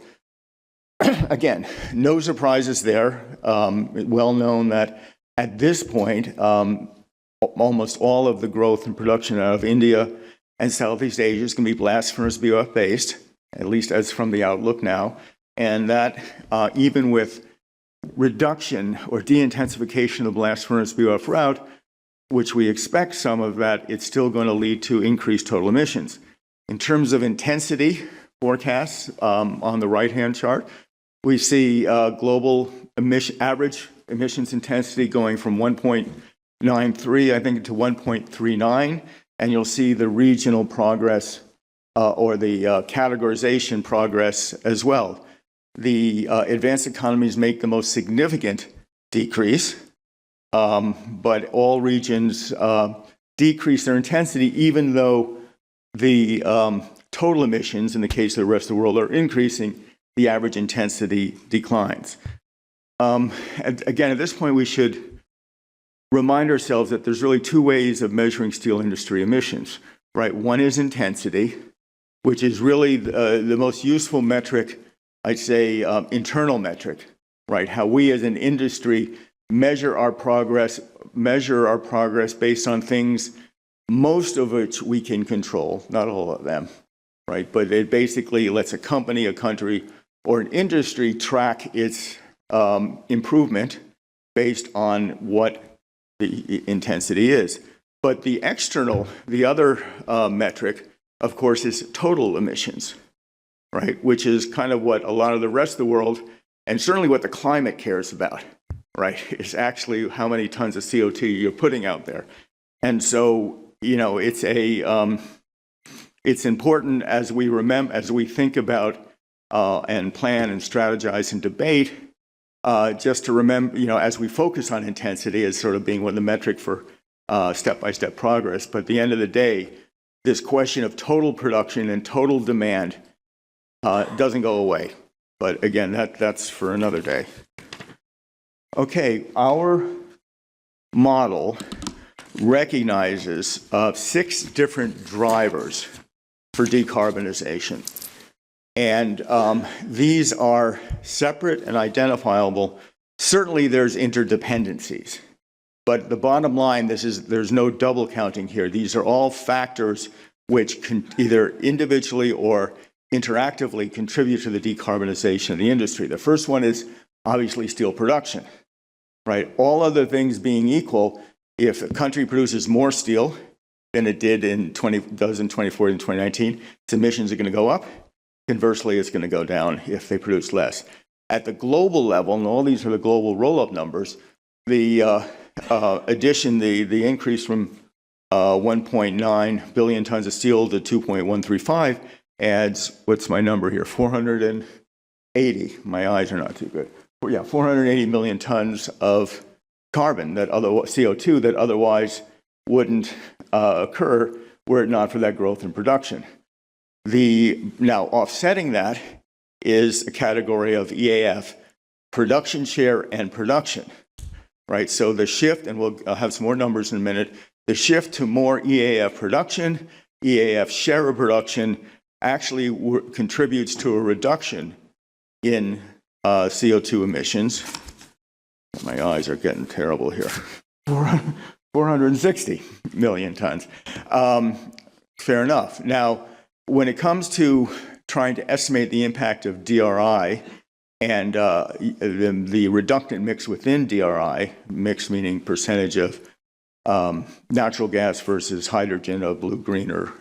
Again, no surprises there. Well known that at this point, almost all of the growth and production out of India and Southeast Asia is going to be blast furnace BOF based, at least as from the outlook now. And that even with reduction or de-intensification of blast furnace BOF route, which we expect some of that, it's still going to lead to increased total emissions. In terms of intensity forecasts, on the right-hand chart, we see global average emissions intensity going from 1.93, I think, to 1.39, and you'll see the regional progress or the categorization progress as well. The advanced economies make the most significant decrease, but all regions decrease their intensity, even though the total emissions, in the case of the rest of the world, are increasing, the average intensity declines. And again, at this point, we should remind ourselves that there's really two ways of measuring steel industry emissions, right? One is intensity, which is really the most useful metric, I'd say, internal metric, right? How we as an industry measure our progress based on things, most of which we can control, not all of them, right? But it basically lets a company, a country, or an industry track its improvement based on what the intensity is. But the external, the other metric, of course, is total emissions, right? Which is kind of what a lot of the rest of the world, and certainly what the climate cares about, right? Is actually how many tons of CO2 you're putting out there. And so, you know, it's important as we think about and plan and strategize and debate, just to remember, you know, as we focus on intensity as sort of being one of the metric for step-by-step progress. But at the end of the day, this question of total production and total demand doesn't go away. But again, that's for another day. Okay, our model recognizes 6 different drivers for decarbonization. And these are separate and identifiable. Certainly there's interdependencies. But the bottom line, there's no double counting here. These are all factors which can either individually or interactively contribute to the decarbonization of the industry. The first one is obviously steel production, right? All other things being equal, if a country produces more steel than it did in 2014 and 2019, its emissions are going to go up. Conversely, it's going to go down if they produce less. At the global level, and all these are the global roll-up numbers, the addition, the increase from 1.9 billion tons of steel to 2.135 adds, what's my number here, 480. My eyes are not too good. Yeah, 480 million tons of carbon, CO2, that otherwise wouldn't occur were it not for that growth in production. Now, offsetting that is a category of EAF, production share and production, right? So the shift, and we'll have some more numbers in a minute, the shift to more EAF production, EAF share of production, actually contributes to a reduction in CO2 emissions. My eyes are getting terrible here. 460 million tons. Fair enough. Now, when it comes to trying to estimate the impact of DRI and the reductant mix within DRI, mix meaning percentage of natural gas versus hydrogen of blue, green, or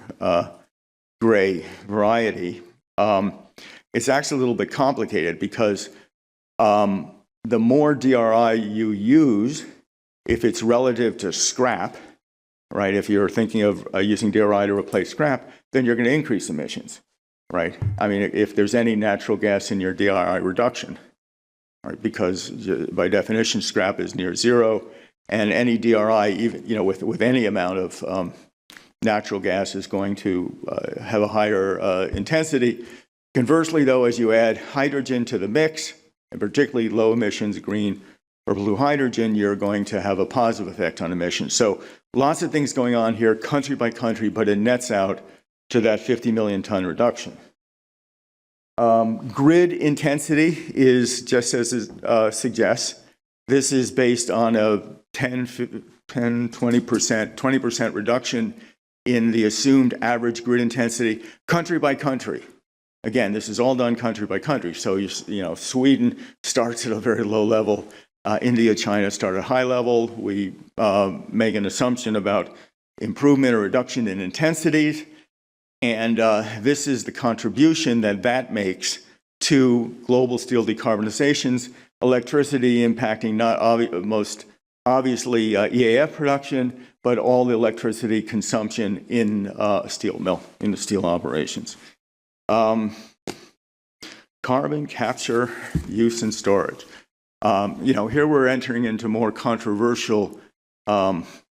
gray variety, it's actually a little bit complicated because the more DRI you use, if it's relative to scrap, right? If you're thinking of using DRI to replace scrap, then you're going to increase emissions, right? I mean, if there's any natural gas in your DRI reduction, right? Because by definition, scrap is near zero, and any DRI, even with any amount of natural gas, is going to have a higher intensity. Conversely, though, as you add hydrogen to the mix, and particularly low emissions green or blue hydrogen, you're going to have a positive effect on emissions. So lots of things going on here, country by country, but it nets out to that 50 million ton reduction. Grid intensity is just as it suggests. This is based on a 20% reduction in the assumed average grid intensity, country by country. Again, this is all done country by country. So, Sweden starts at a very low level. India, China start at high level. We make an assumption about improvement or reduction in intensities. And this is the contribution that makes to global steel decarbonizations, electricity impacting most obviously EAF production, but all the electricity consumption in a steel mill, in the steel operations. Carbon capture, use, and storage. Here we're entering into more controversial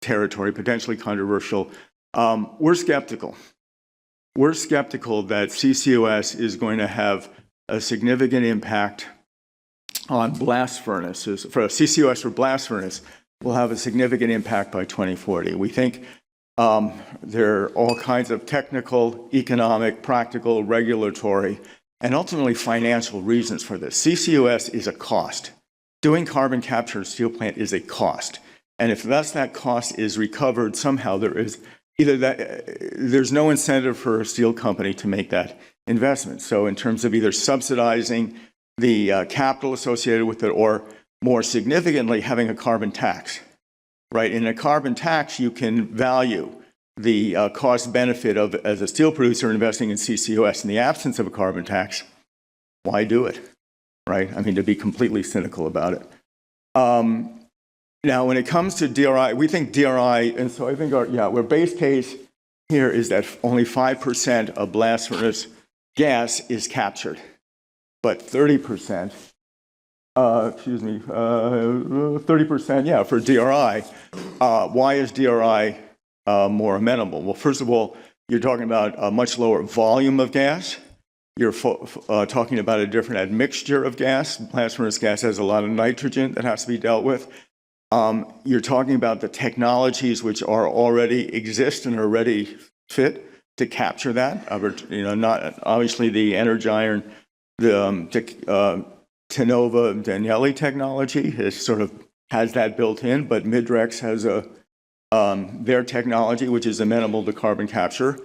territory, potentially controversial. We're skeptical. We're skeptical that CCUS is going to have a significant impact on blast furnaces. For a CCUS for blast furnace will have a significant impact by 2040. We think there are all kinds of technical, economic, practical, regulatory, and ultimately financial reasons for this. CCUS is a cost. Doing carbon capture in a steel plant is a cost. And if thus that cost is recovered somehow, there's no incentive for a steel company to make that investment. So in terms of either subsidizing the capital associated with it, or more significantly, having a carbon tax, right? In a carbon tax, you can value the cost benefit of, as a steel producer, investing in CCUS. In the absence of a carbon tax, why do it, right? I mean, to be completely cynical about it. Now, when it comes to DRI, we think DRI, and so I think our base case here is that only 5% of blast furnace gas is captured, but 30%, 30%, for DRI. Why is DRI more amenable? Well, first of all, you're talking about a much lower volume of gas. You're talking about a different admixture of gas. Blast furnace gas has a lot of nitrogen that has to be dealt with. You're talking about the technologies which already exist and are ready fit to capture that. Not obviously the Energiron, the Tenova Danieli technology has that built in, but Midrex has their technology which is amenable to carbon capture.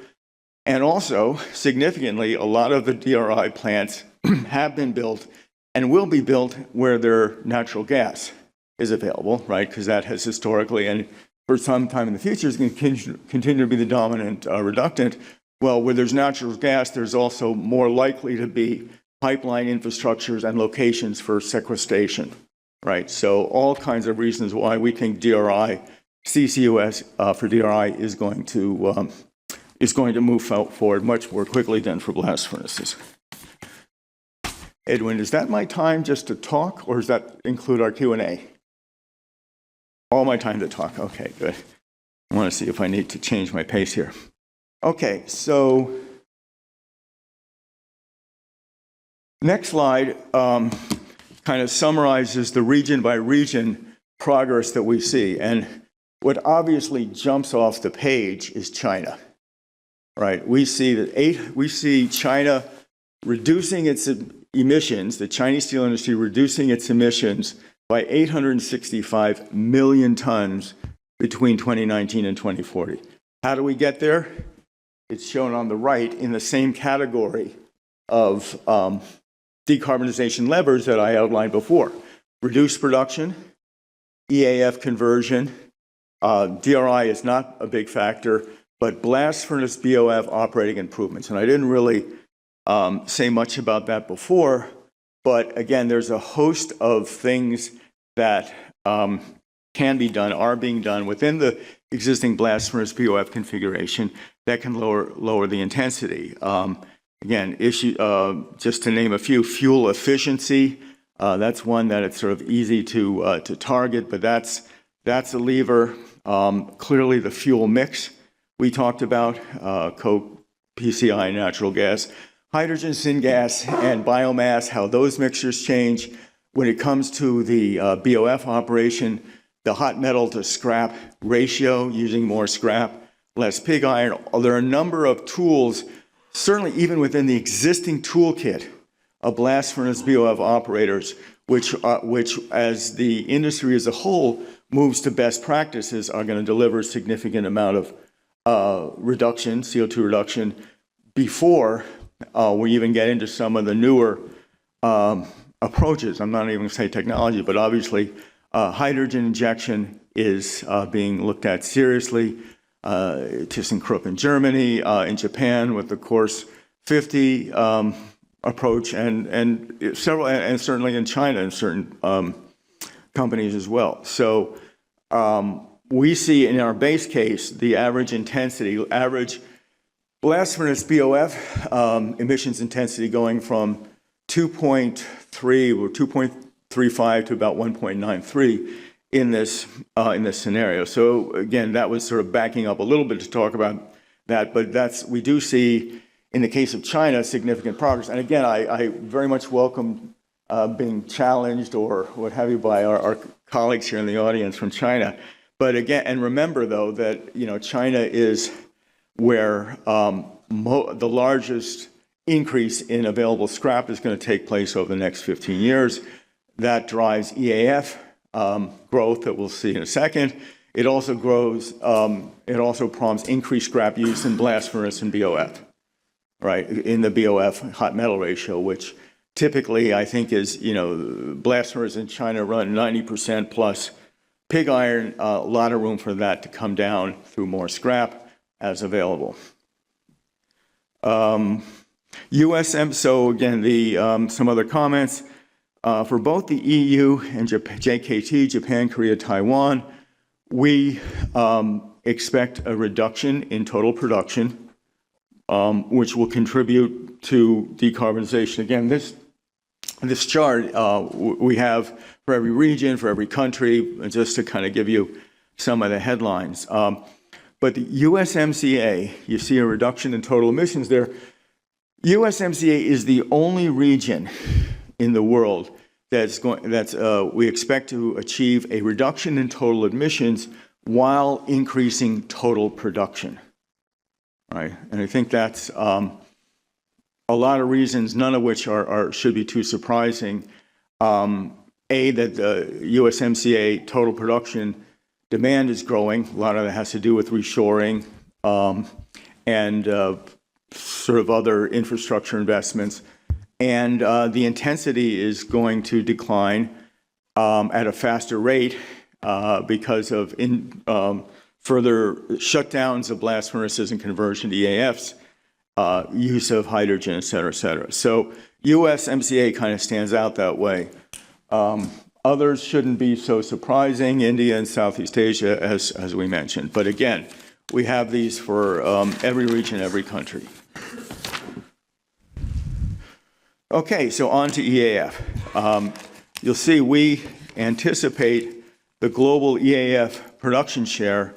And also, significantly, a lot of the DRI plants have been built and will be built where their natural gas is available, right? Because that has historically, and for some time in the future, is going to continue to be the dominant reductant. Well, where there's natural gas, there's also more likely to be pipeline infrastructures and locations for sequestration, right? So all kinds of reasons why we think DRI, CCUS for DRI is going to move forward much more quickly than for blast furnaces. Edwin, is that my time just to talk, or does that include our Q&A? All my time to talk. Okay, good. I want to see if I need to change my pace here. Okay, so next slide kind of summarizes the region by region progress that we see. And what obviously jumps off the page is China, right? We see China reducing its emissions, the Chinese steel industry reducing its emissions by 865 million tons between 2019 and 2040. How do we get there? It's shown on the right in the same category of decarbonization levers that I outlined before. Reduced production, EAF conversion, DRI is not a big factor, but blast furnace BOF operating improvements. And I didn't really say much about that before, but again, there's a host of things that can be done, are being done within the existing blast furnace BOF configuration that can lower the intensity. Again, just to name a few, fuel efficiency, that's one that it's sort of easy to target, but that's a lever. Clearly the fuel mix we talked about, coke, PCI, natural gas, hydrogen, syngas, and biomass, how those mixtures change. When it comes to the BOF operation, the hot metal to scrap ratio, using more scrap, less pig iron. There are a number of tools, certainly even within the existing toolkit of blast furnace BOF operators, which as the industry as a whole moves to best practices, are going to deliver a significant amount of reduction, CO2 reduction, before we even get into some of the newer approaches. I'm not even going to say technology, but obviously hydrogen injection is being looked at seriously. ThyssenKrupp in Germany, in Japan with the Course 50 approach, and several, and certainly in China in certain companies as well. So we see in our base case the average intensity, average blast furnace BOF emissions intensity going from 2.3 or 2.35 to about 1.93 in this scenario. So again, that was sort of backing up a little bit to talk about that, but we do see in the case of China significant progress. And again, I very much welcome being challenged or what have you by our colleagues here in the audience from China. But again, and remember though that China is where the largest increase in available scrap is going to take place over the next 15 years. That drives EAF growth that we'll see in a second. It also grows. It also prompts increased scrap use in blast furnace and BOF, right? In the BOF hot metal ratio, which typically I think is blast furnace in China run 90% plus pig iron. A lot of room for that to come down through more scrap as available. USM. So again, some other comments. For both the EU and JKT, Japan, Korea, Taiwan, we expect a reduction in total production, which will contribute to decarbonization. Again, this chart we have for every region, for every country, just to kind of give you some of the headlines. But the USMCA, you see a reduction in total emissions there. USMCA is the only region in the world we expect to achieve a reduction in total emissions while increasing total production, right? And I think that's a lot of reasons, none of which should be too surprising. That the USMCA total production demand is growing. A lot of that has to do with reshoring and sort of other infrastructure investments. And the intensity is going to decline at a faster rate because of further shutdowns of blast furnaces and conversion to EAFs, use of hydrogen, et cetera, et cetera. So USMCA kind of stands out that way. Others shouldn't be so surprising, India and Southeast Asia, as we mentioned. But again, we have these for every region, every country. Okay, so on to EAF. You'll see we anticipate the global EAF production share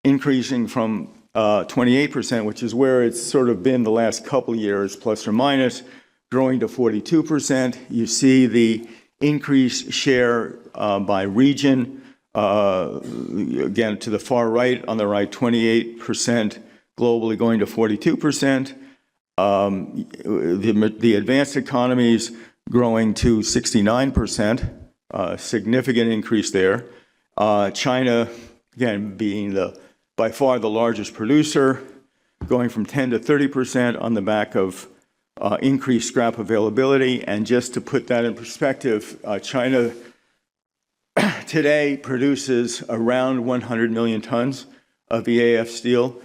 increasing from 28%, which is where it's sort of been the last couple of years, plus or minus, growing to 42%. You see the increased share by region. Again, to the far right, on the right, 28% globally going to 42%. The advanced economies growing to 69%, significant increase there. China, again, being by far the largest producer, going from 10 to 30% on the back of increased scrap availability. And just to put that in perspective, China today produces around 100 million tons of EAF steel.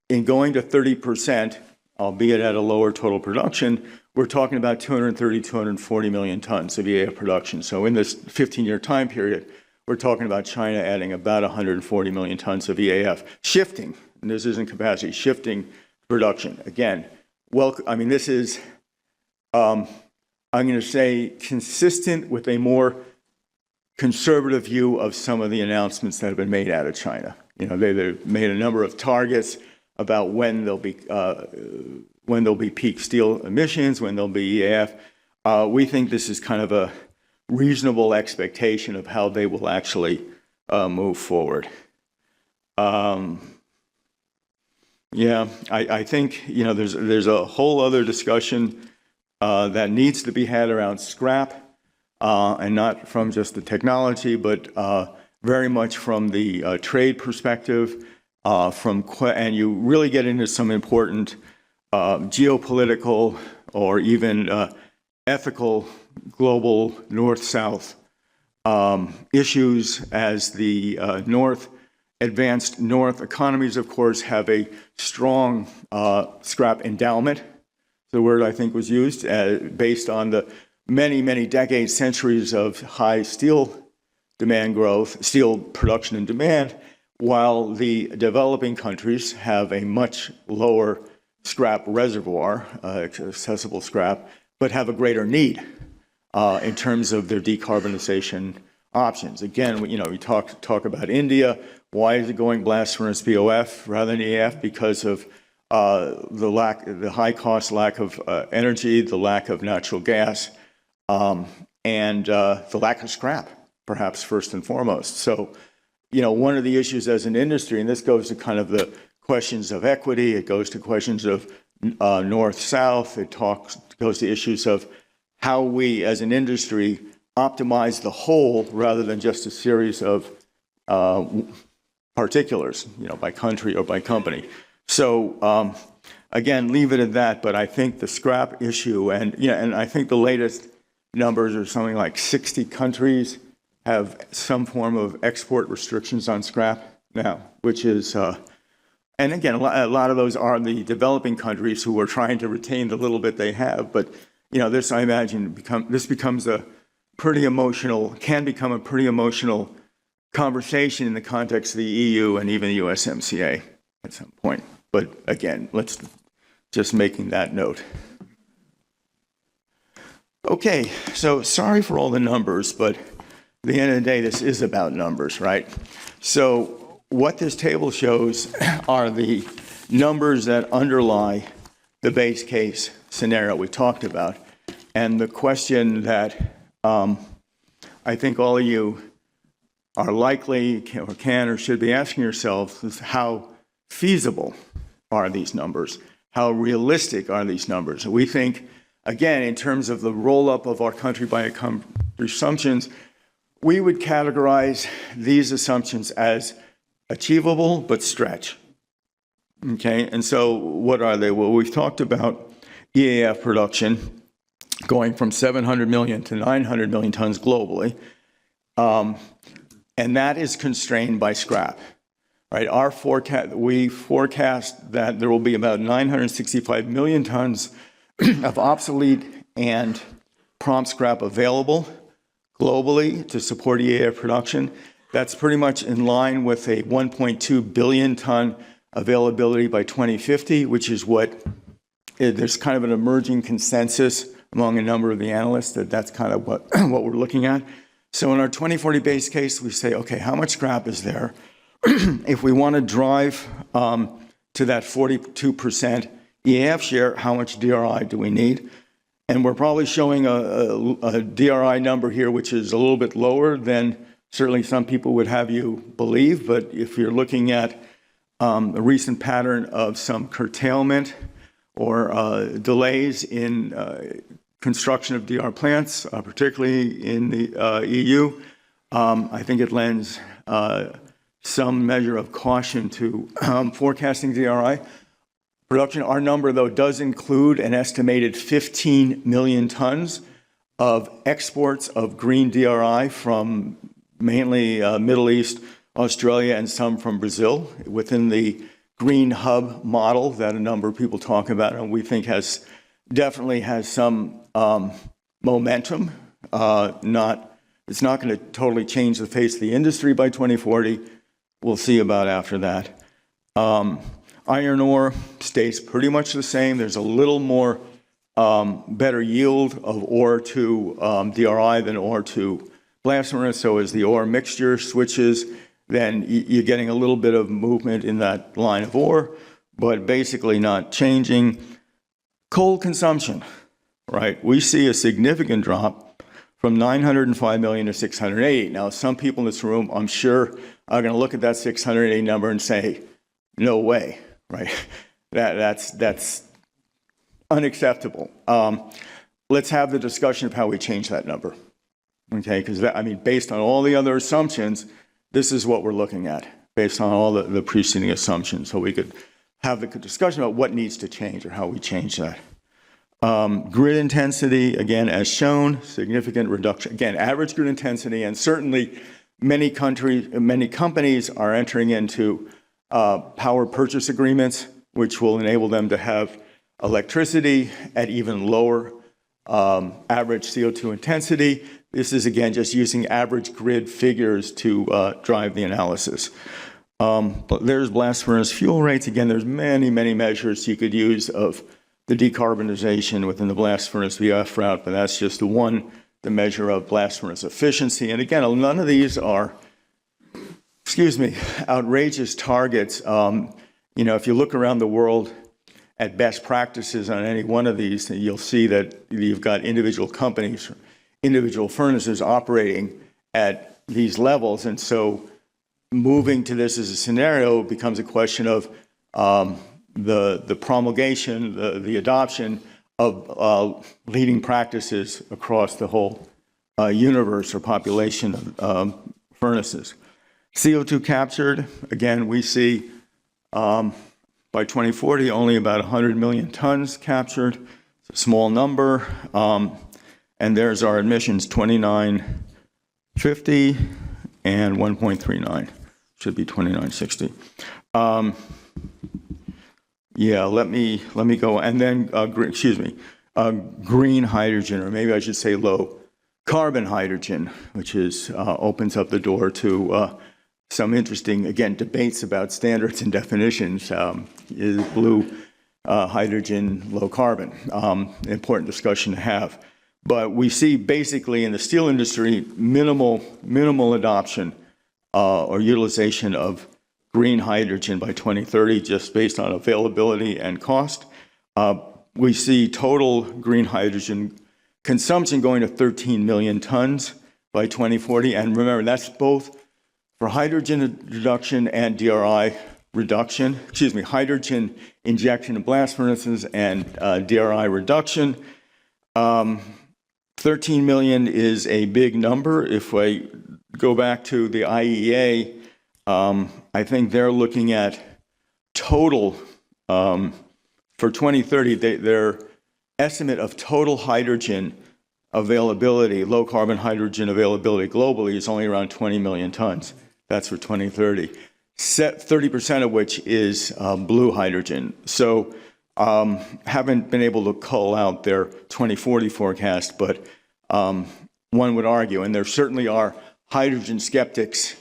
In going to 30%, albeit at a lower total production, we're talking about 230, 240 million tons of EAF production. So in this 15-year time period, we're talking about China adding about 140 million tons of EAF, shifting, and this isn't capacity, shifting production. Again, this is, I'm going to say, consistent with a more conservative view of some of the announcements that have been made out of China. They've made a number of targets about when there'll be peak steel emissions, when there'll be EAF. We think this is kind of a reasonable expectation of how they will actually move forward. I think there's a whole other discussion that needs to be had around scrap, and not from just the technology, but very much from the trade perspective. And you really get into some important geopolitical or even ethical global north-south issues as the advanced north economies, of course, have a strong scrap endowment. The word I think was used based on the many, many decades, centuries of high steel demand growth, steel production and demand, while the developing countries have a much lower scrap reservoir, accessible scrap, but have a greater need in terms of their decarbonization options. Again, we talk about India. Why is it going blast furnace BOF rather than EAF? Because of the high cost, lack of energy, the lack of natural gas, and the lack of scrap, perhaps first and foremost. So, one of the issues as an industry, and this goes to kind of the questions of equity, it goes to questions of north-south, it goes to issues of how we as an industry optimize the whole rather than just a series of particulars, by country or by company. So again, leave it at that. But I think the scrap issue, and I think the latest numbers are something like 60 countries have some form of export restrictions on scrap now, which is, and again, a lot of those are the developing countries who are trying to retain the little bit they have. But this, I imagine, this becomes a pretty emotional, can become a pretty emotional conversation in the context of the EU and even the USMCA at some point. But again, let's just making that note. Okay, so sorry for all the numbers, but at the end of the day, this is about numbers, right? So what this table shows are the numbers that underlie the base case scenario we talked about. And the question that I think all of you are likely can or should be asking yourselves is how feasible are these numbers? How realistic are these numbers? We think, again, in terms of the roll-up of our country by country assumptions, we would categorize these assumptions as achievable but stretch. Okay, and so what are they? Well, we've talked about EAF production going from 700 million to 900 million tons globally. And that is constrained by scrap, right? We forecast that there will be about 965 million tons of obsolete and prompt scrap available globally to support EAF production. That's pretty much in line with a 1.2 billion ton availability by 2050, which is what there's kind of an emerging consensus among a number of the analysts that that's kind of what we're looking at. So in our 2040 base case, we say, okay, how much scrap is there? If we want to drive to that 42% EAF share, how much DRI do we need? And we're probably showing a DRI number here, which is a little bit lower than certainly some people would have you believe. But if you're looking at a recent pattern of some curtailment or delays in construction of DR plants, particularly in the EU, I think it lends some measure of caution to forecasting DRI production. Our number, though, does include an estimated 15 million tons of exports of green DRI from mainly Middle East, Australia, and some from Brazil within the green hub model that a number of people talk about, and we think definitely has some momentum. It's not going to totally change the face of the industry by 2040. We'll see about after that. Iron ore stays pretty much the same. There's a little more better yield of ore to DRI than ore to blast furnace. So as the ore mixture switches, then you're getting a little bit of movement in that line of ore, but basically not changing. Coal consumption, right? We see a significant drop from 905 million to 680. Now, some people in this room, I'm sure, are going to look at that 680 number and say, no way, right? That's unacceptable. Let's have the discussion of how we change that number, okay? Because, based on all the other assumptions, this is what we're looking at, based on all the preceding assumptions. So we could have the discussion about what needs to change or how we change that. Grid intensity, again, as shown, significant reduction. Again, average grid intensity, and certainly many companies are entering into power purchase agreements, which will enable them to have electricity at even lower average CO2 intensity. This is, again, just using average grid figures to drive the analysis. But there's blast furnace fuel rates. Again, there's many, many measures you could use of the decarbonization within the blast furnace VF route, but that's just the measure of blast furnace efficiency. And again, none of these are, outrageous targets. If you look around the world at best practices on any one of these, you'll see that you've got individual companies, individual furnaces operating at these levels. And so moving to this as a scenario becomes a question of the promulgation, the adoption of leading practices across the whole universe or population of furnaces. CO2 captured, again, we see by 2040 only about 100 million tons captured. It's a small number. And there's our emissions, 2950 and 1.39. Should be 2960. Let me go. And then, green hydrogen, or maybe I should say low carbon hydrogen, which opens up the door to some interesting, again, debates about standards and definitions. Is blue hydrogen low carbon? Important discussion to have. But we see basically in the steel industry minimal adoption or utilization of green hydrogen by 2030, just based on availability and cost. We see total green hydrogen consumption going to 13 million tons by 2040. And remember, that's both for hydrogen reduction and DRI reduction, hydrogen injection in blast furnaces and DRI reduction. 13 million is a big number. If I go back to the IEA, I think they're looking at total, for 2030, their estimate of total hydrogen availability, low carbon hydrogen availability globally is only around 20 million tons. That's for 2030. 30% of which is blue hydrogen. So haven't been able to cull out their 2040 forecast, but one would argue, and there certainly are hydrogen skeptics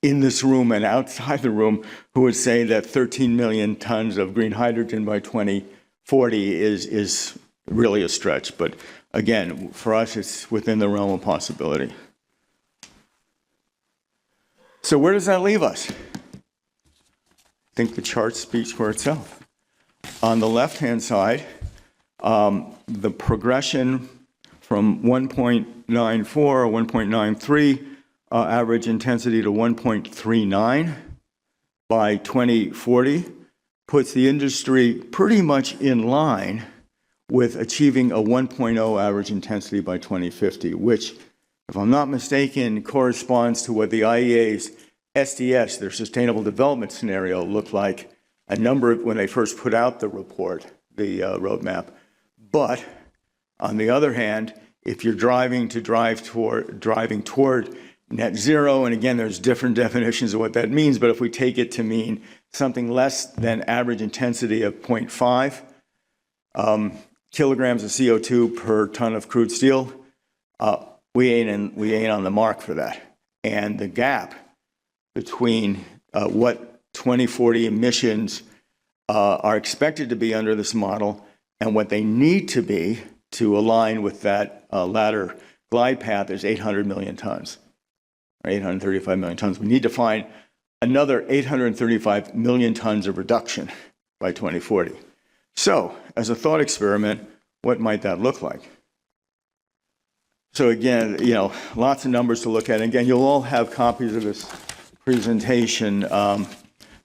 in this room and outside the room who would say that 13 million tons of green hydrogen by 2040 is really a stretch. But again, for us, it's within the realm of possibility. So where does that leave us? I think the chart speaks for itself. On the left-hand side, the progression from 1.94 or 1.93 average intensity to 1.39 by 2040 puts the industry pretty much in line with achieving a 1.0 average intensity by 2050, which, if I'm not mistaken, corresponds to what the IEA's SDS, their Sustainable Development Scenario, looked like a number when they first put out the report, the roadmap. But on the other hand, if you're driving toward net zero, and again, there's different definitions of what that means, but if we take it to mean something less than average intensity of 0.5 kilograms of CO2 per ton of crude steel, we ain't on the mark for that. And the gap between what 2040 emissions are expected to be under this model and what they need to be to align with that latter glide path is 800 million tons, or 835 million tons. We need to find another 835 million tons of reduction by 2040. So, as a thought experiment, what might that look like? So again, lots of numbers to look at. Again, you'll all have copies of this presentation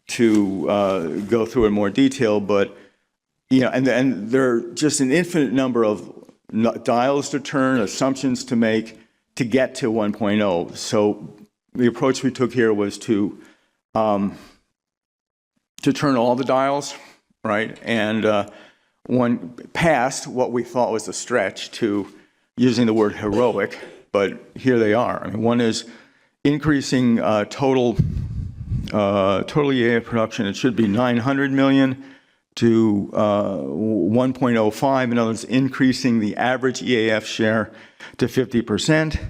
to go through in more detail, but and there are just an infinite number of dials to turn, assumptions to make to get to 1.0. So the approach we took here was to to turn all the dials, right? And one passed what we thought was a stretch to using the word heroic, but here they are. I mean, one is increasing total EAF production. It should be 900 million to 1.05. In other words, increasing the average EAF share to 50%.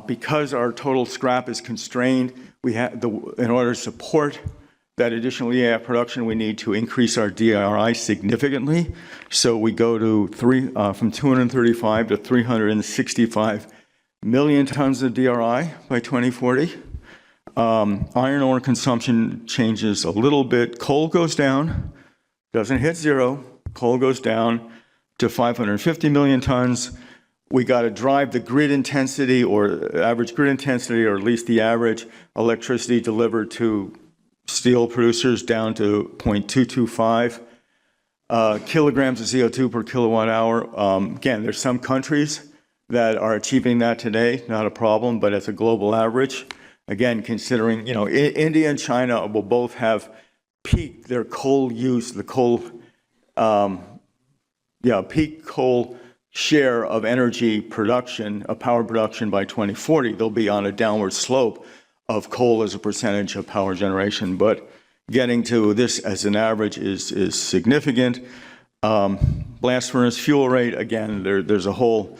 Because our total scrap is constrained, we have in order to support that additional EAF production, we need to increase our DRI significantly. So we go to from 235 to 365 million tons of DRI by 2040. Iron ore consumption changes a little bit. Coal goes down, doesn't hit zero. Coal goes down to 550 million tons. We got to drive the grid intensity or average grid intensity, or at least the average electricity delivered to steel producers down to 0.225 kilograms of CO2 per kilowatt hour. Again, there's some countries that are achieving that today, not a problem, but it's a global average. Again, considering, you know, India and China will both have peaked their coal use, the coal, peak coal share of energy production, of power production by 2040. They'll be on a downward slope of coal as a percentage of power generation, but getting to this as an average is significant. Blast furnace fuel rate, again, there's a whole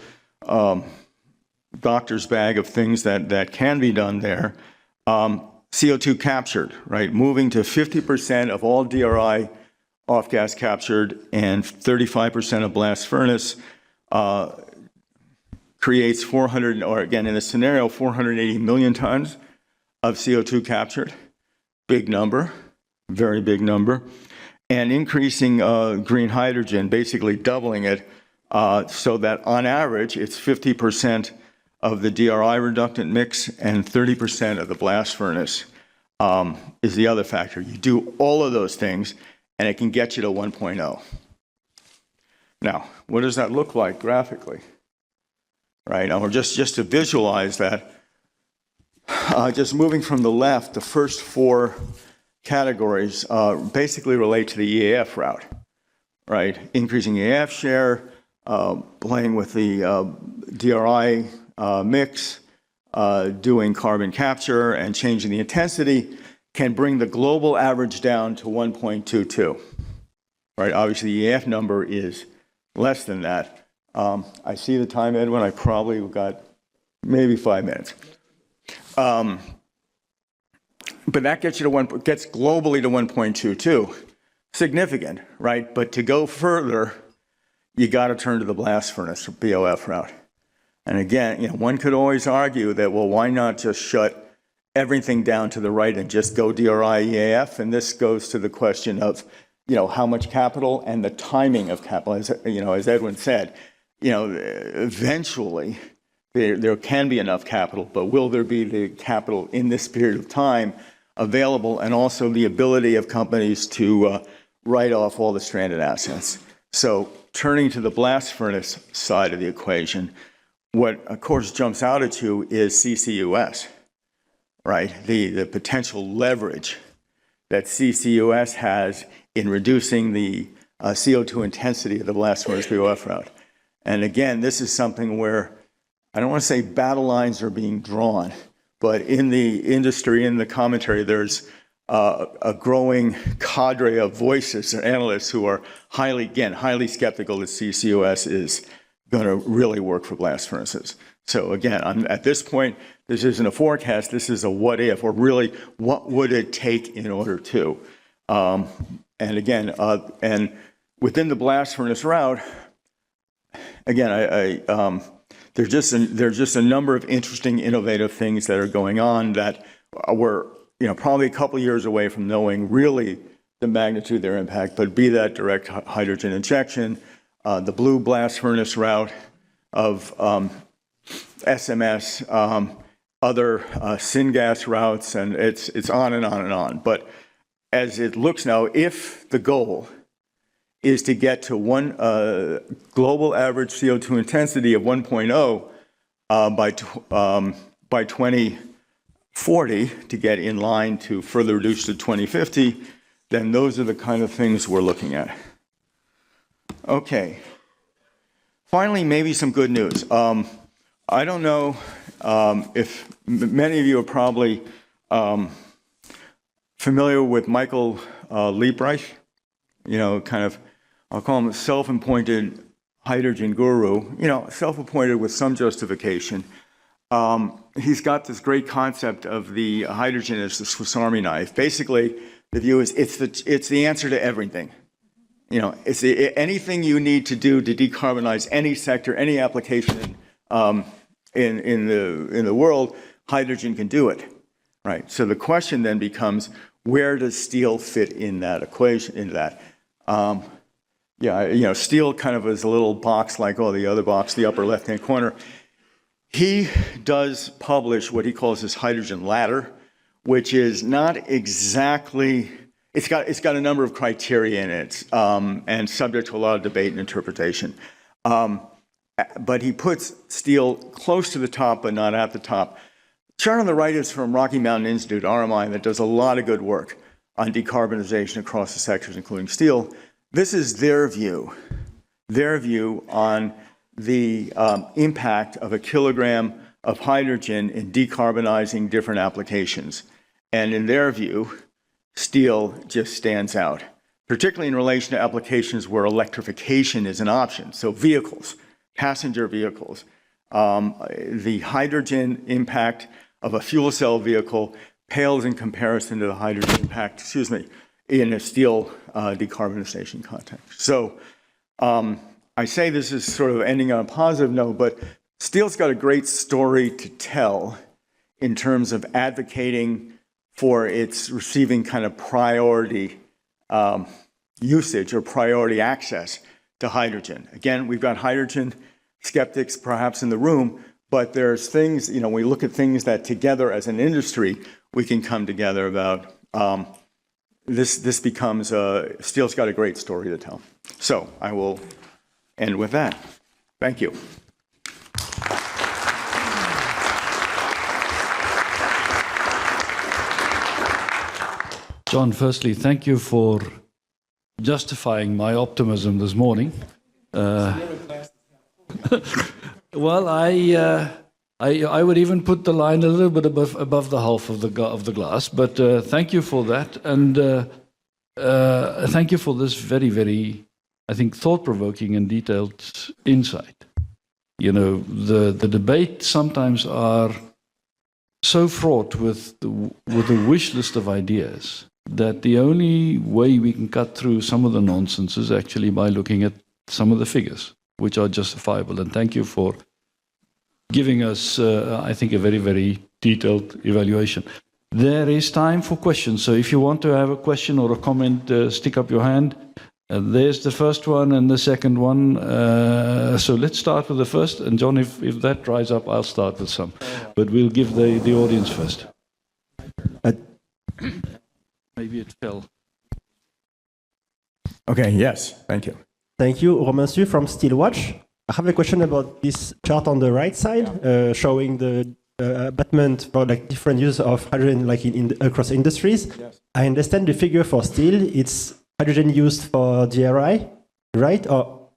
doctor's bag of things that can be done there. CO2 captured, right? Moving to 50% of all DRI off-gas captured and 35% of blast furnace creates 400, or again, in this scenario, 480 million tons of CO2 captured. Big number, very big number. And increasing green hydrogen, basically doubling it, so that on average, it's 50% of the DRI reductant mix and 30% of the blast furnace is the other factor. You do all of those things, and it can get you to 1.0. Now, what does that look like graphically? Right, now, just to visualize that, just moving from the left, the first four categories basically relate to the EAF route, right? Increasing EAF share, playing with the DRI mix, doing carbon capture, and changing the intensity can bring the global average down to 1.22, right? Obviously, the EAF number is less than that. I see the time, Edwin. I probably got maybe 5 minutes. But that gets you to gets globally to 1.22. Significant, right? But to go further, you got to turn to the blast furnace, or BOF route. And again, you know, one could always argue that, well, why not just shut everything down to the right and just go DRI EAF? And this goes to the question of, you know, how much capital and the timing of capital. As, you know, as Edwin said, you know, eventually there can be enough capital, but will there be the capital in this period of time available, and also the ability of companies to write off all the stranded assets? So turning to the blast furnace side of the equation, what of course jumps out at you is CCUS, right? The potential leverage that CCUS has in reducing the CO2 intensity of the blast furnace BOF route. And again, this is something where I don't want to say battle lines are being drawn, but in the industry, in the commentary, there's a growing cadre of voices or analysts who are highly skeptical that CCUS is going to really work for blast furnaces. So again, at this point, this isn't a forecast, this is a what if, or really what would it take in order to. And again, and within the blast furnace route, again, there's just a number of interesting, innovative things that are going on that we're, you know, probably a couple years away from knowing really the magnitude of their impact. But be that direct hydrogen injection, the blue blast furnace route of SMS, other syngas routes, and it's on and on and on. But as it looks now, if the goal is to get to one global average CO2 intensity of 1.0 by 2040 to get in line to further reduce to 2050, then those are the kind of things we're looking at. Okay. Finally, maybe some good news. I don't know if many of you are probably familiar with Michael Liebreich, kind of, I'll call him a self-appointed hydrogen guru, self-appointed with some justification. He's got this great concept of the hydrogen as the Swiss Army knife. Basically, the view is it's the answer to everything. It's anything you need to do to decarbonize any sector, any application in the world, hydrogen can do it, right? So the question then becomes, where does steel fit in that equation? Into that, steel kind of is a little box like all the other box, the upper left-hand corner. He does publish what he calls his hydrogen ladder, which is not exactly. It's got a number of criteria in it, and subject to a lot of debate and interpretation. But he puts steel close to the top, but not at the top. The chart on the right is from Rocky Mountain Institute, RMI, that does a lot of good work on decarbonization across the sectors, including steel. This is their view on the impact of a kilogram of hydrogen in decarbonizing different applications. And in their view, steel just stands out, particularly in relation to applications where electrification is an option. So vehicles, passenger vehicles, the hydrogen impact of a fuel cell vehicle pales in comparison to the hydrogen impact, in a steel decarbonization context. So I say this is sort of ending on a positive note, but steel's got a great story to tell in terms of advocating for its receiving kind of priority usage or priority access to hydrogen. Again, we've got hydrogen skeptics perhaps in the room, but there's things, we look at things that together as an industry, we can come together about. This becomes, steel's got a great story to tell. So I will end with that. Thank you. John, firstly, thank you for justifying my optimism this morning. Well, I would even put the line a little bit above the half of the glass, but thank you for that, and thank you for this very, very, I think, thought-provoking and detailed insight. The debates sometimes are so fraught with a wish list of ideas that the only way we can cut through some of the nonsense is actually by looking at some of the figures, which are justifiable. And thank you for giving us, I think, a very, very detailed evaluation. There is time for questions. So if you want to have a question or a comment, stick up your hand. There's the first one and the second one. So let's start with the first. And John, if that dries up, I'll start with some. But we'll give the audience first. Maybe it fell. Okay, yes, thank you. Thank you, Romain Su from Steelwatch. I have a question about this chart on the right side, showing the abatement for different use of hydrogen across industries. Yes. I understand the figure for steel, it's hydrogen used for DRI, right? Or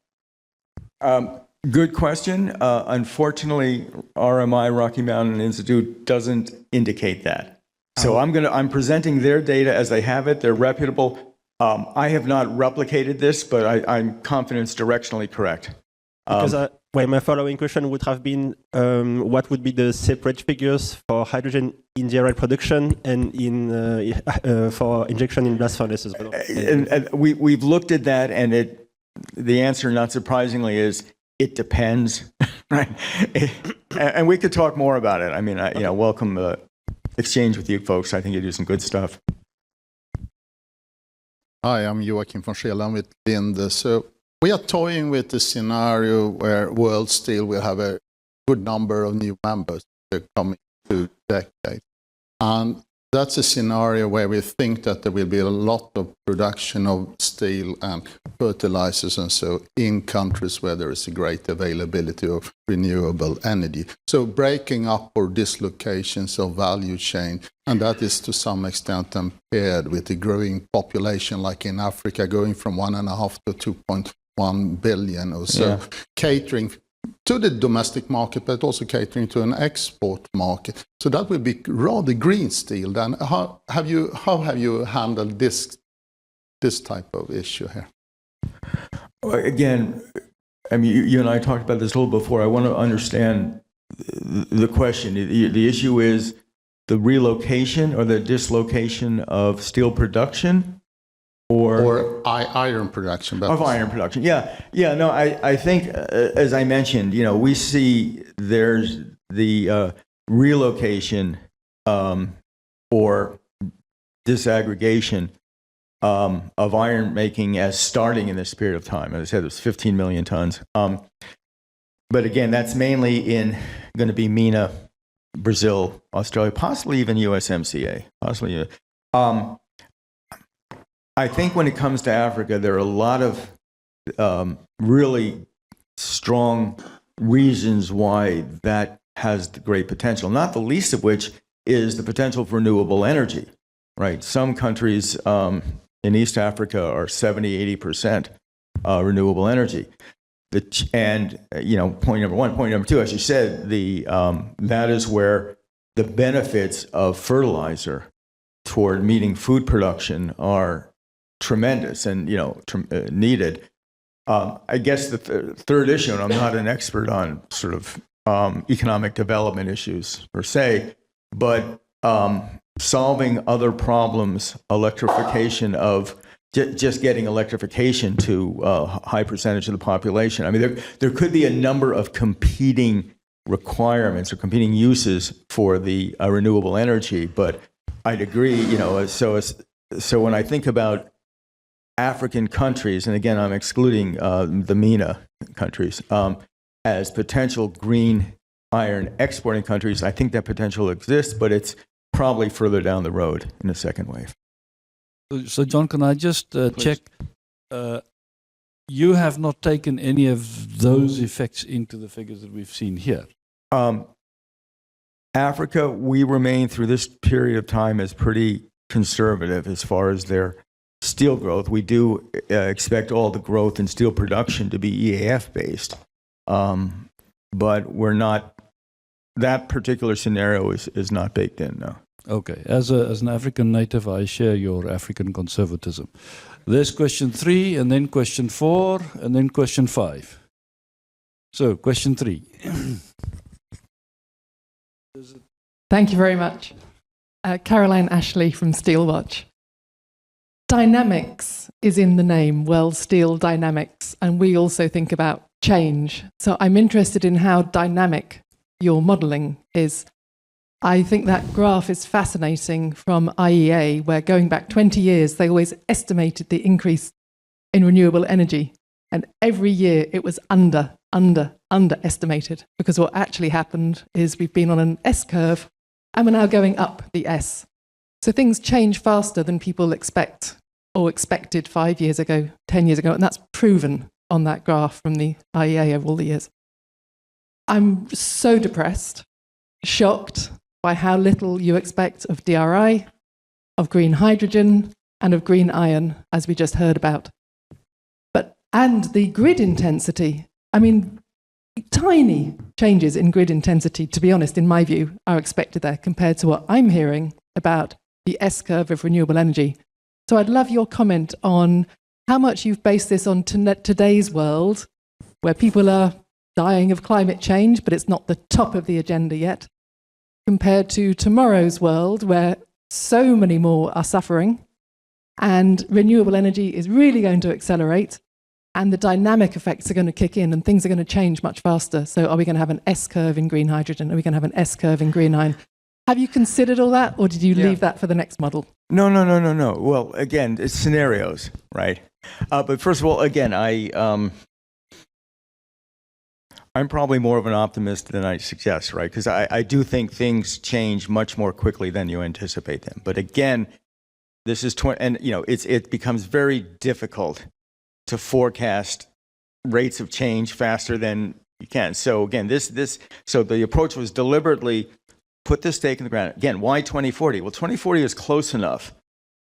good question. Unfortunately, RMI, Rocky Mountain Institute, doesn't indicate that. So I'm presenting their data as they have it. They're reputable. I have not replicated this, but I'm confident it's directionally correct. Because my following question would have been, what would be the separate figures for hydrogen in DRI production and for injection in blast furnaces? And we've looked at that, and the answer, not surprisingly, is it depends, right? And we could talk more about it. I mean, welcome exchange with you folks. I think you do some good stuff. Hi, I'm Joachim von Scheelen with Linde. So we are toying with the scenario where World Steel will have a good number of new members coming to decades. And that's a scenario where we think that there will be a lot of production of steel and fertilizers and so in countries where there is a great availability of renewable energy. So breaking up or dislocations of value chain, and that is to some extent paired with the growing population, like in Africa, going from 1.5 to 2.1 billion or so, catering to the domestic market, but also catering to an export market. So that would be rather green steel. Then how have you handled this type of issue here? Well, again, I mean, you and I talked about this a little before. I want to understand the question. The issue is the relocation or the dislocation of steel production, or iron production. Of iron production, yeah. No, I think, as I mentioned, we see there's the relocation or disaggregation of iron making as starting in this period of time. As I said, it was 15 million tons. But again, that's mainly going to be MENA, Brazil, Australia, possibly even USMCA, possibly. I think when it comes to Africa, there are a lot of really strong reasons why that has the great potential, not the least of which is the potential for renewable energy, right? Some countries in East Africa are 70, 80% renewable energy. Point number one. Point number two, as you said, that is where the benefits of fertilizer toward meeting food production are tremendous and needed. I guess the third issue, and I'm not an expert on sort of economic development issues per se, but solving other problems, electrification of just getting electrification to a high percentage of the population. I mean, there could be a number of competing requirements or competing uses for the renewable energy, but I'd agree, so when I think about African countries, and again, I'm excluding the MENA countries, as potential green iron exporting countries, I think that potential exists, but it's probably further down the road in the second wave. So, John, can I just check? You have not taken any of those effects into the figures that we've seen here. Africa, we remain through this period of time as pretty conservative as far as their steel growth. We do expect all the growth in steel production to be EAF based, but we're not. That particular scenario is not baked in, no. Okay, as an African native, I share your African conservatism. There's question 3, and then question 4, and then question 5. So, question 3. Thank you very much. Caroline Ashley from Steelwatch. Dynamics is in the name, World Steel Dynamics, and we also think about change. So I'm interested in how dynamic your modelling is. I think that graph is fascinating from IEA, where going back 20 years, they always estimated the increase in renewable energy. And every year it was underestimated, because what actually happened is we've been on an S curve and we're now going up the S. So things change faster than people expect or expected 5 years ago, 10 years ago, and that's proven on that graph from the IEA over all the years. I'm so depressed, shocked by how little you expect of DRI, of green hydrogen, and of green iron, as we just heard about. And the grid intensity, I mean, tiny changes in grid intensity, to be honest, in my view, are expected there compared to what I'm hearing about the S-curve of renewable energy. So I'd love your comment on how much you've based this on today's world, where people are dying of climate change, but it's not the top of the agenda yet, compared to tomorrow's world, where so many more are suffering, and renewable energy is really going to accelerate, and the dynamic effects are going to kick in, and things are going to change much faster. So are we going to have an S-curve in green hydrogen? Are we going to have an S-curve in green iron? Have you considered all that, or did you leave that for the next model? No. Well, again, it's scenarios, right? But first of all, again, I'm probably more of an optimist than I suggest, right? Because I do think things change much more quickly than you anticipate them. But again, this is and it becomes very difficult to forecast rates of change faster than you can. So again, so the approach was deliberately put the stake in the ground. Again, why 2040? Well, 2040 is close enough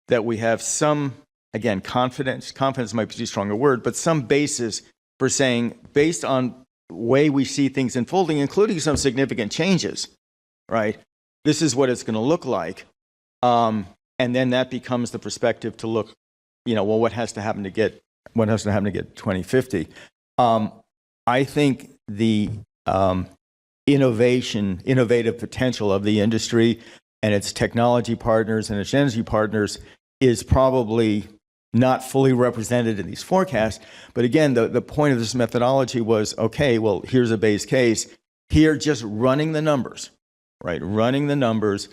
that we have some, again, confidence might be too strong a word, but some basis for saying, based on the way we see things unfolding, including some significant changes, right? This is what it's going to look like. And then that becomes the perspective to look, well, what has to happen to get 2050? I think the innovative potential of the industry and its technology partners and its energy partners is probably not fully represented in these forecasts. But again, the point of this methodology was, okay, well, here's a base case. Here, just running the numbers, right? Running the numbers.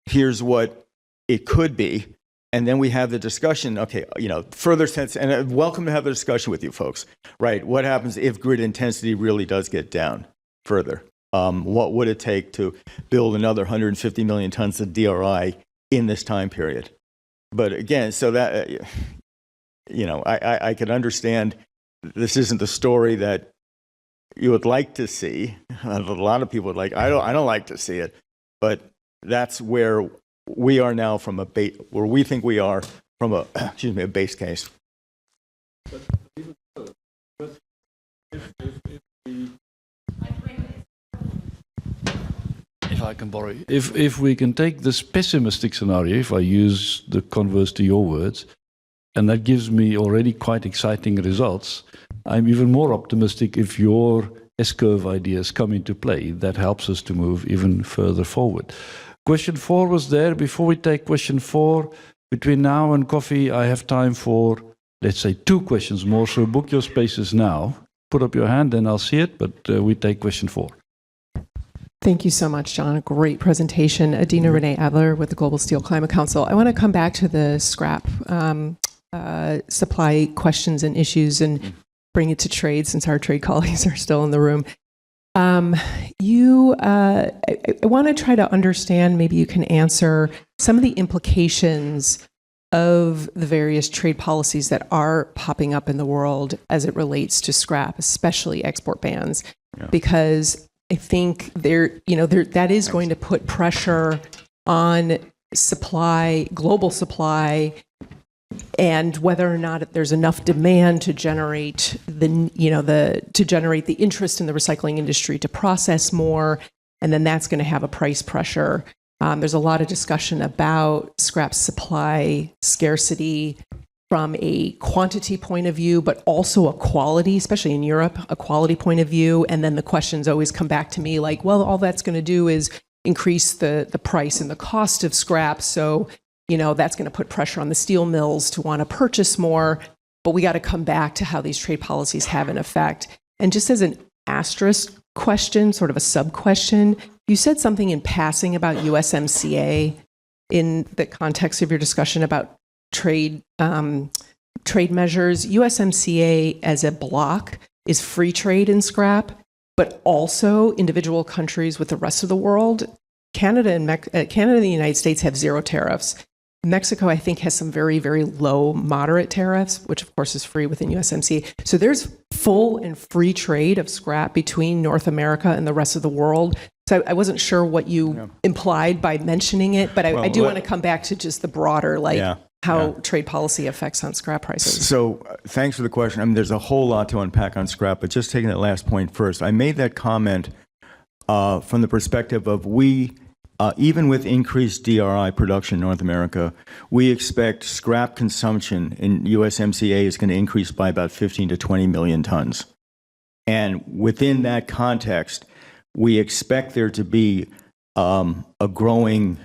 Here's what it could be. And then we have the discussion, okay, further sense, and welcome to have the discussion with you folks, right? What happens if grid intensity really does get down further? What would it take to build another 150 million tons of DRI in this time period? But again, so that, I could understand this isn't the story that you would like to see. A lot of people would like, I don't like to see it, but that's where we are now from where we think we are from a base case. If I can borrow, if we can take this pessimistic scenario, if I use the converse to your words, and that gives me already quite exciting results, I'm even more optimistic if your S-curve ideas come into play. That helps us to move even further forward. Question 4 was there. Before we take question 4, between now and coffee, I have time for, let's say, 2 questions more. So book your spaces now. Put up your hand and I'll see it, but we take question 4. Thank you so much, John. A great presentation. Adina Renee Adler with the Global Steel Climate Council. I want to come back to the scrap supply questions and issues and bring it to trade, since our trade colleagues are still in the room. I want to try to understand, maybe you can answer some of the implications of the various trade policies that are popping up in the world as it relates to scrap, especially export bans, because I think that is going to put pressure on supply, global supply, and whether or not there's enough demand to generate the interest in the recycling industry to process more, and then that's going to have a price pressure. There's a lot of discussion about scrap supply scarcity from a quantity point of view, but also a quality, especially in Europe, a quality point of view. And then the questions always come back to me like, well, all that's going to do is increase the price and the cost of scrap. So, that's going to put pressure on the steel mills to want to purchase more. But we got to come back to how these trade policies have an effect. And just as an asterisk question, sort of a sub-question, you said something in passing about USMCA in the context of your discussion about trade measures. USMCA as a block is free trade in scrap, but also individual countries with the rest of the world. Canada and the United States have zero tariffs. Mexico, I think, has some very, very low, moderate tariffs, which of course is free within USMCA. So there's full and free trade of scrap between North America and the rest of the world. So I wasn't sure what you implied by mentioning it, but I do want to come back to just the broader, how trade policy affects on scrap prices. So thanks for the question. I mean, there's a whole lot to unpack on scrap, but just taking that last point first, I made that comment from the perspective of even with increased DRI production in North America, we expect scrap consumption in USMCA is going to increase by about 15 to 20 million tons. And within that context, we expect there to be a growing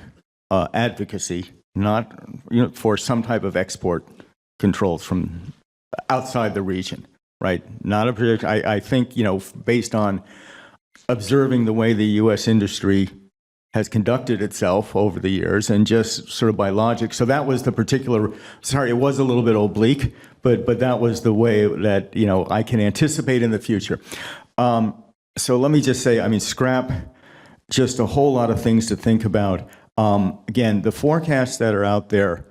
advocacy, not for some type of export controls from outside the region, right? Not a prediction. I think, based on observing the way the U.S. industry has conducted itself over the years, and just sort of by logic. So that was the particular, sorry, it was a little bit oblique, but that was the way that, I can anticipate in the future. So let me just say, I mean, scrap, just a whole lot of things to think about. Again, the forecasts that are out there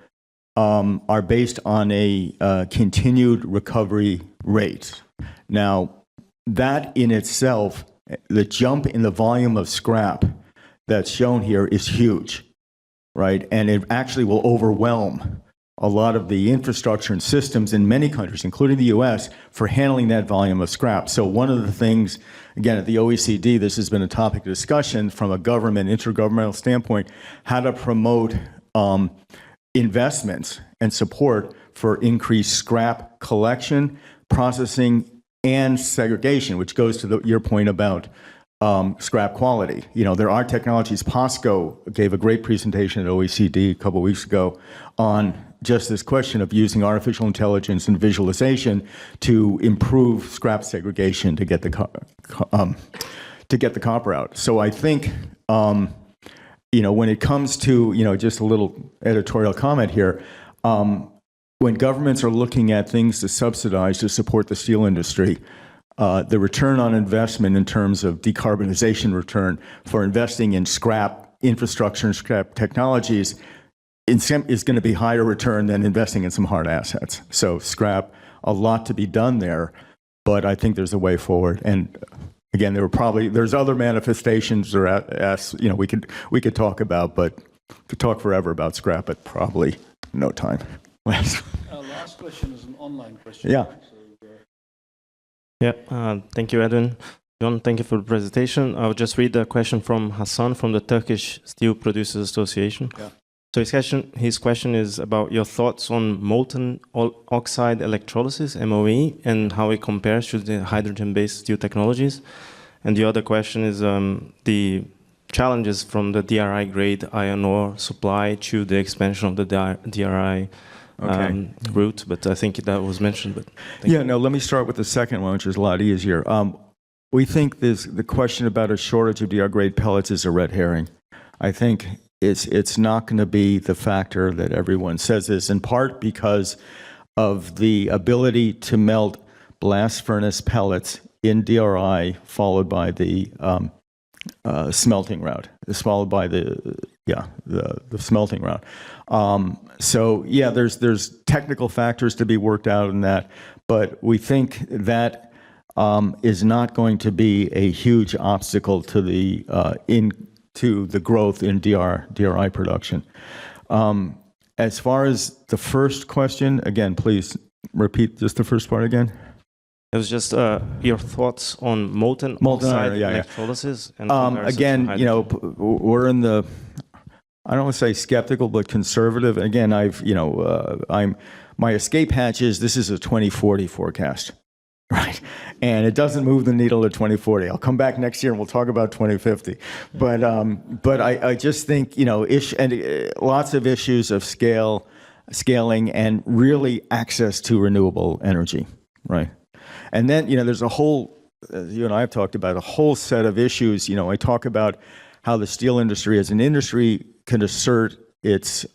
are based on a continued recovery rate. Now, that in itself, the jump in the volume of scrap that's shown here is huge, right? And it actually will overwhelm a lot of the infrastructure and systems in many countries, including the US, for handling that volume of scrap. So one of the things, again, at the OECD, this has been a topic of discussion from a government, intergovernmental standpoint, how to promote investments and support for increased scrap collection, processing, and segregation, which goes to your point about scrap quality. You know, there are technologies. POSCO gave a great presentation at OECD a couple of weeks ago on just this question of using artificial intelligence and visualization to improve scrap segregation to get the copper out. So I think, you know, when it comes to, you know, just a little editorial comment here, when governments are looking at things to subsidize to support the steel industry, the return on investment in terms of decarbonization return for investing in scrap infrastructure and scrap technologies is going to be higher return than investing in some hard assets. So scrap, a lot to be done there, but I think there's a way forward. And again, there's other manifestations or you know, we could talk about, but to talk forever about scrap, but probably no time. Last question is an online question. Yeah. Thank you, Edwin. John, thank you for the presentation. I'll just read a question from Hassan from the Turkish Steel Producers Association. Yeah. So his question is about your thoughts on molten oxide electrolysis, MOE, and how it compares to the hydrogen-based steel technologies. And the other question is the challenges from the DRI grade iron ore supply to the expansion of the DRI route, but I think that was mentioned. But no, let me start with the second one, which is a lot easier. We think the question about a shortage of DR grade pellets is a red herring. I think it's not going to be the factor that everyone says is, in part because of the ability to melt blast furnace pellets in DRI, followed by the smelting route. It's followed by the smelting route. So yeah, there's technical factors to be worked out in that, but we think that is not going to be a huge obstacle to the growth in DRI production. As far as the first question, again, please repeat just the first part again. It was just your thoughts on molten oxide electrolysis. And again, you know, we're in the, I don't want to say skeptical, but conservative. Again, my escape hatch is this is a 2040 forecast, right? And it doesn't move the needle to 2040. I'll come back next year and we'll talk about 2050. But I just think, you know, lots of issues of scaling and really access to renewable energy, right? And then, you know, there's a whole, you and I have talked about a whole set of issues. You know, I talk about how the steel industry as an industry can assert its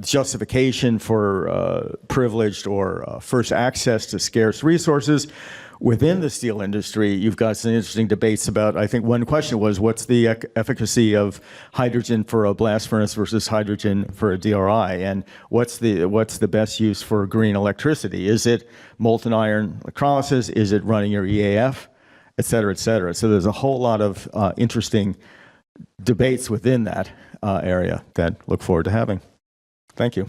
justification for privileged or first access to scarce resources. Within the steel industry, you've got some interesting debates about, I think one question was, what's the efficacy of hydrogen for a blast furnace versus hydrogen for a DRI? And what's the best use for green electricity? Is it molten iron electrolysis? Is it running your EAF? Et cetera, et cetera. So there's a whole lot of interesting debates within that area that look forward to having. Thank you.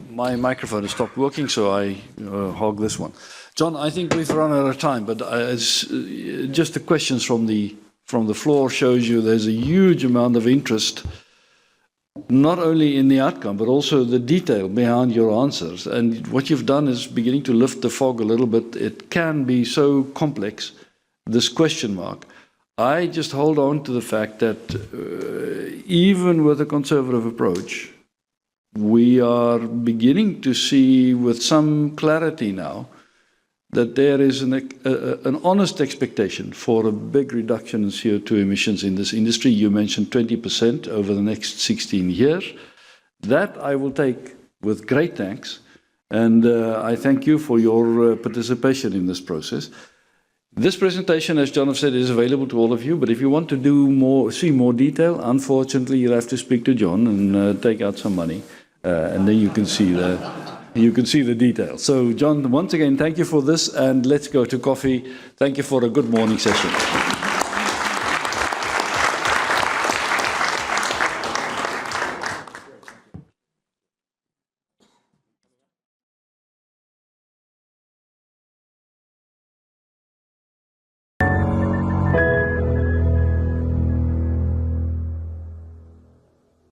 My microphone has stopped working, so I hog this one. John, I think we've run out of time, but just the questions from the floor shows you there's a huge amount of interest, not only in the outcome, but also the detail behind your answers. And what you've done is beginning to lift the fog a little bit. It can be so complex, this question mark. I just hold on to the fact that even with a conservative approach, we are beginning to see with some clarity now that there is an honest expectation for a big reduction in CO2 emissions in this industry. You mentioned 20% over the next 16 years. That I will take with great thanks. And I thank you for your participation in this process. This presentation, as John have said, is available to all of you, but if you want to see more detail, unfortunately, you'll have to speak to John and take out some money, and then you can see the details. So, John, once again, thank you for this, and let's go to coffee. Thank you for a good morning session.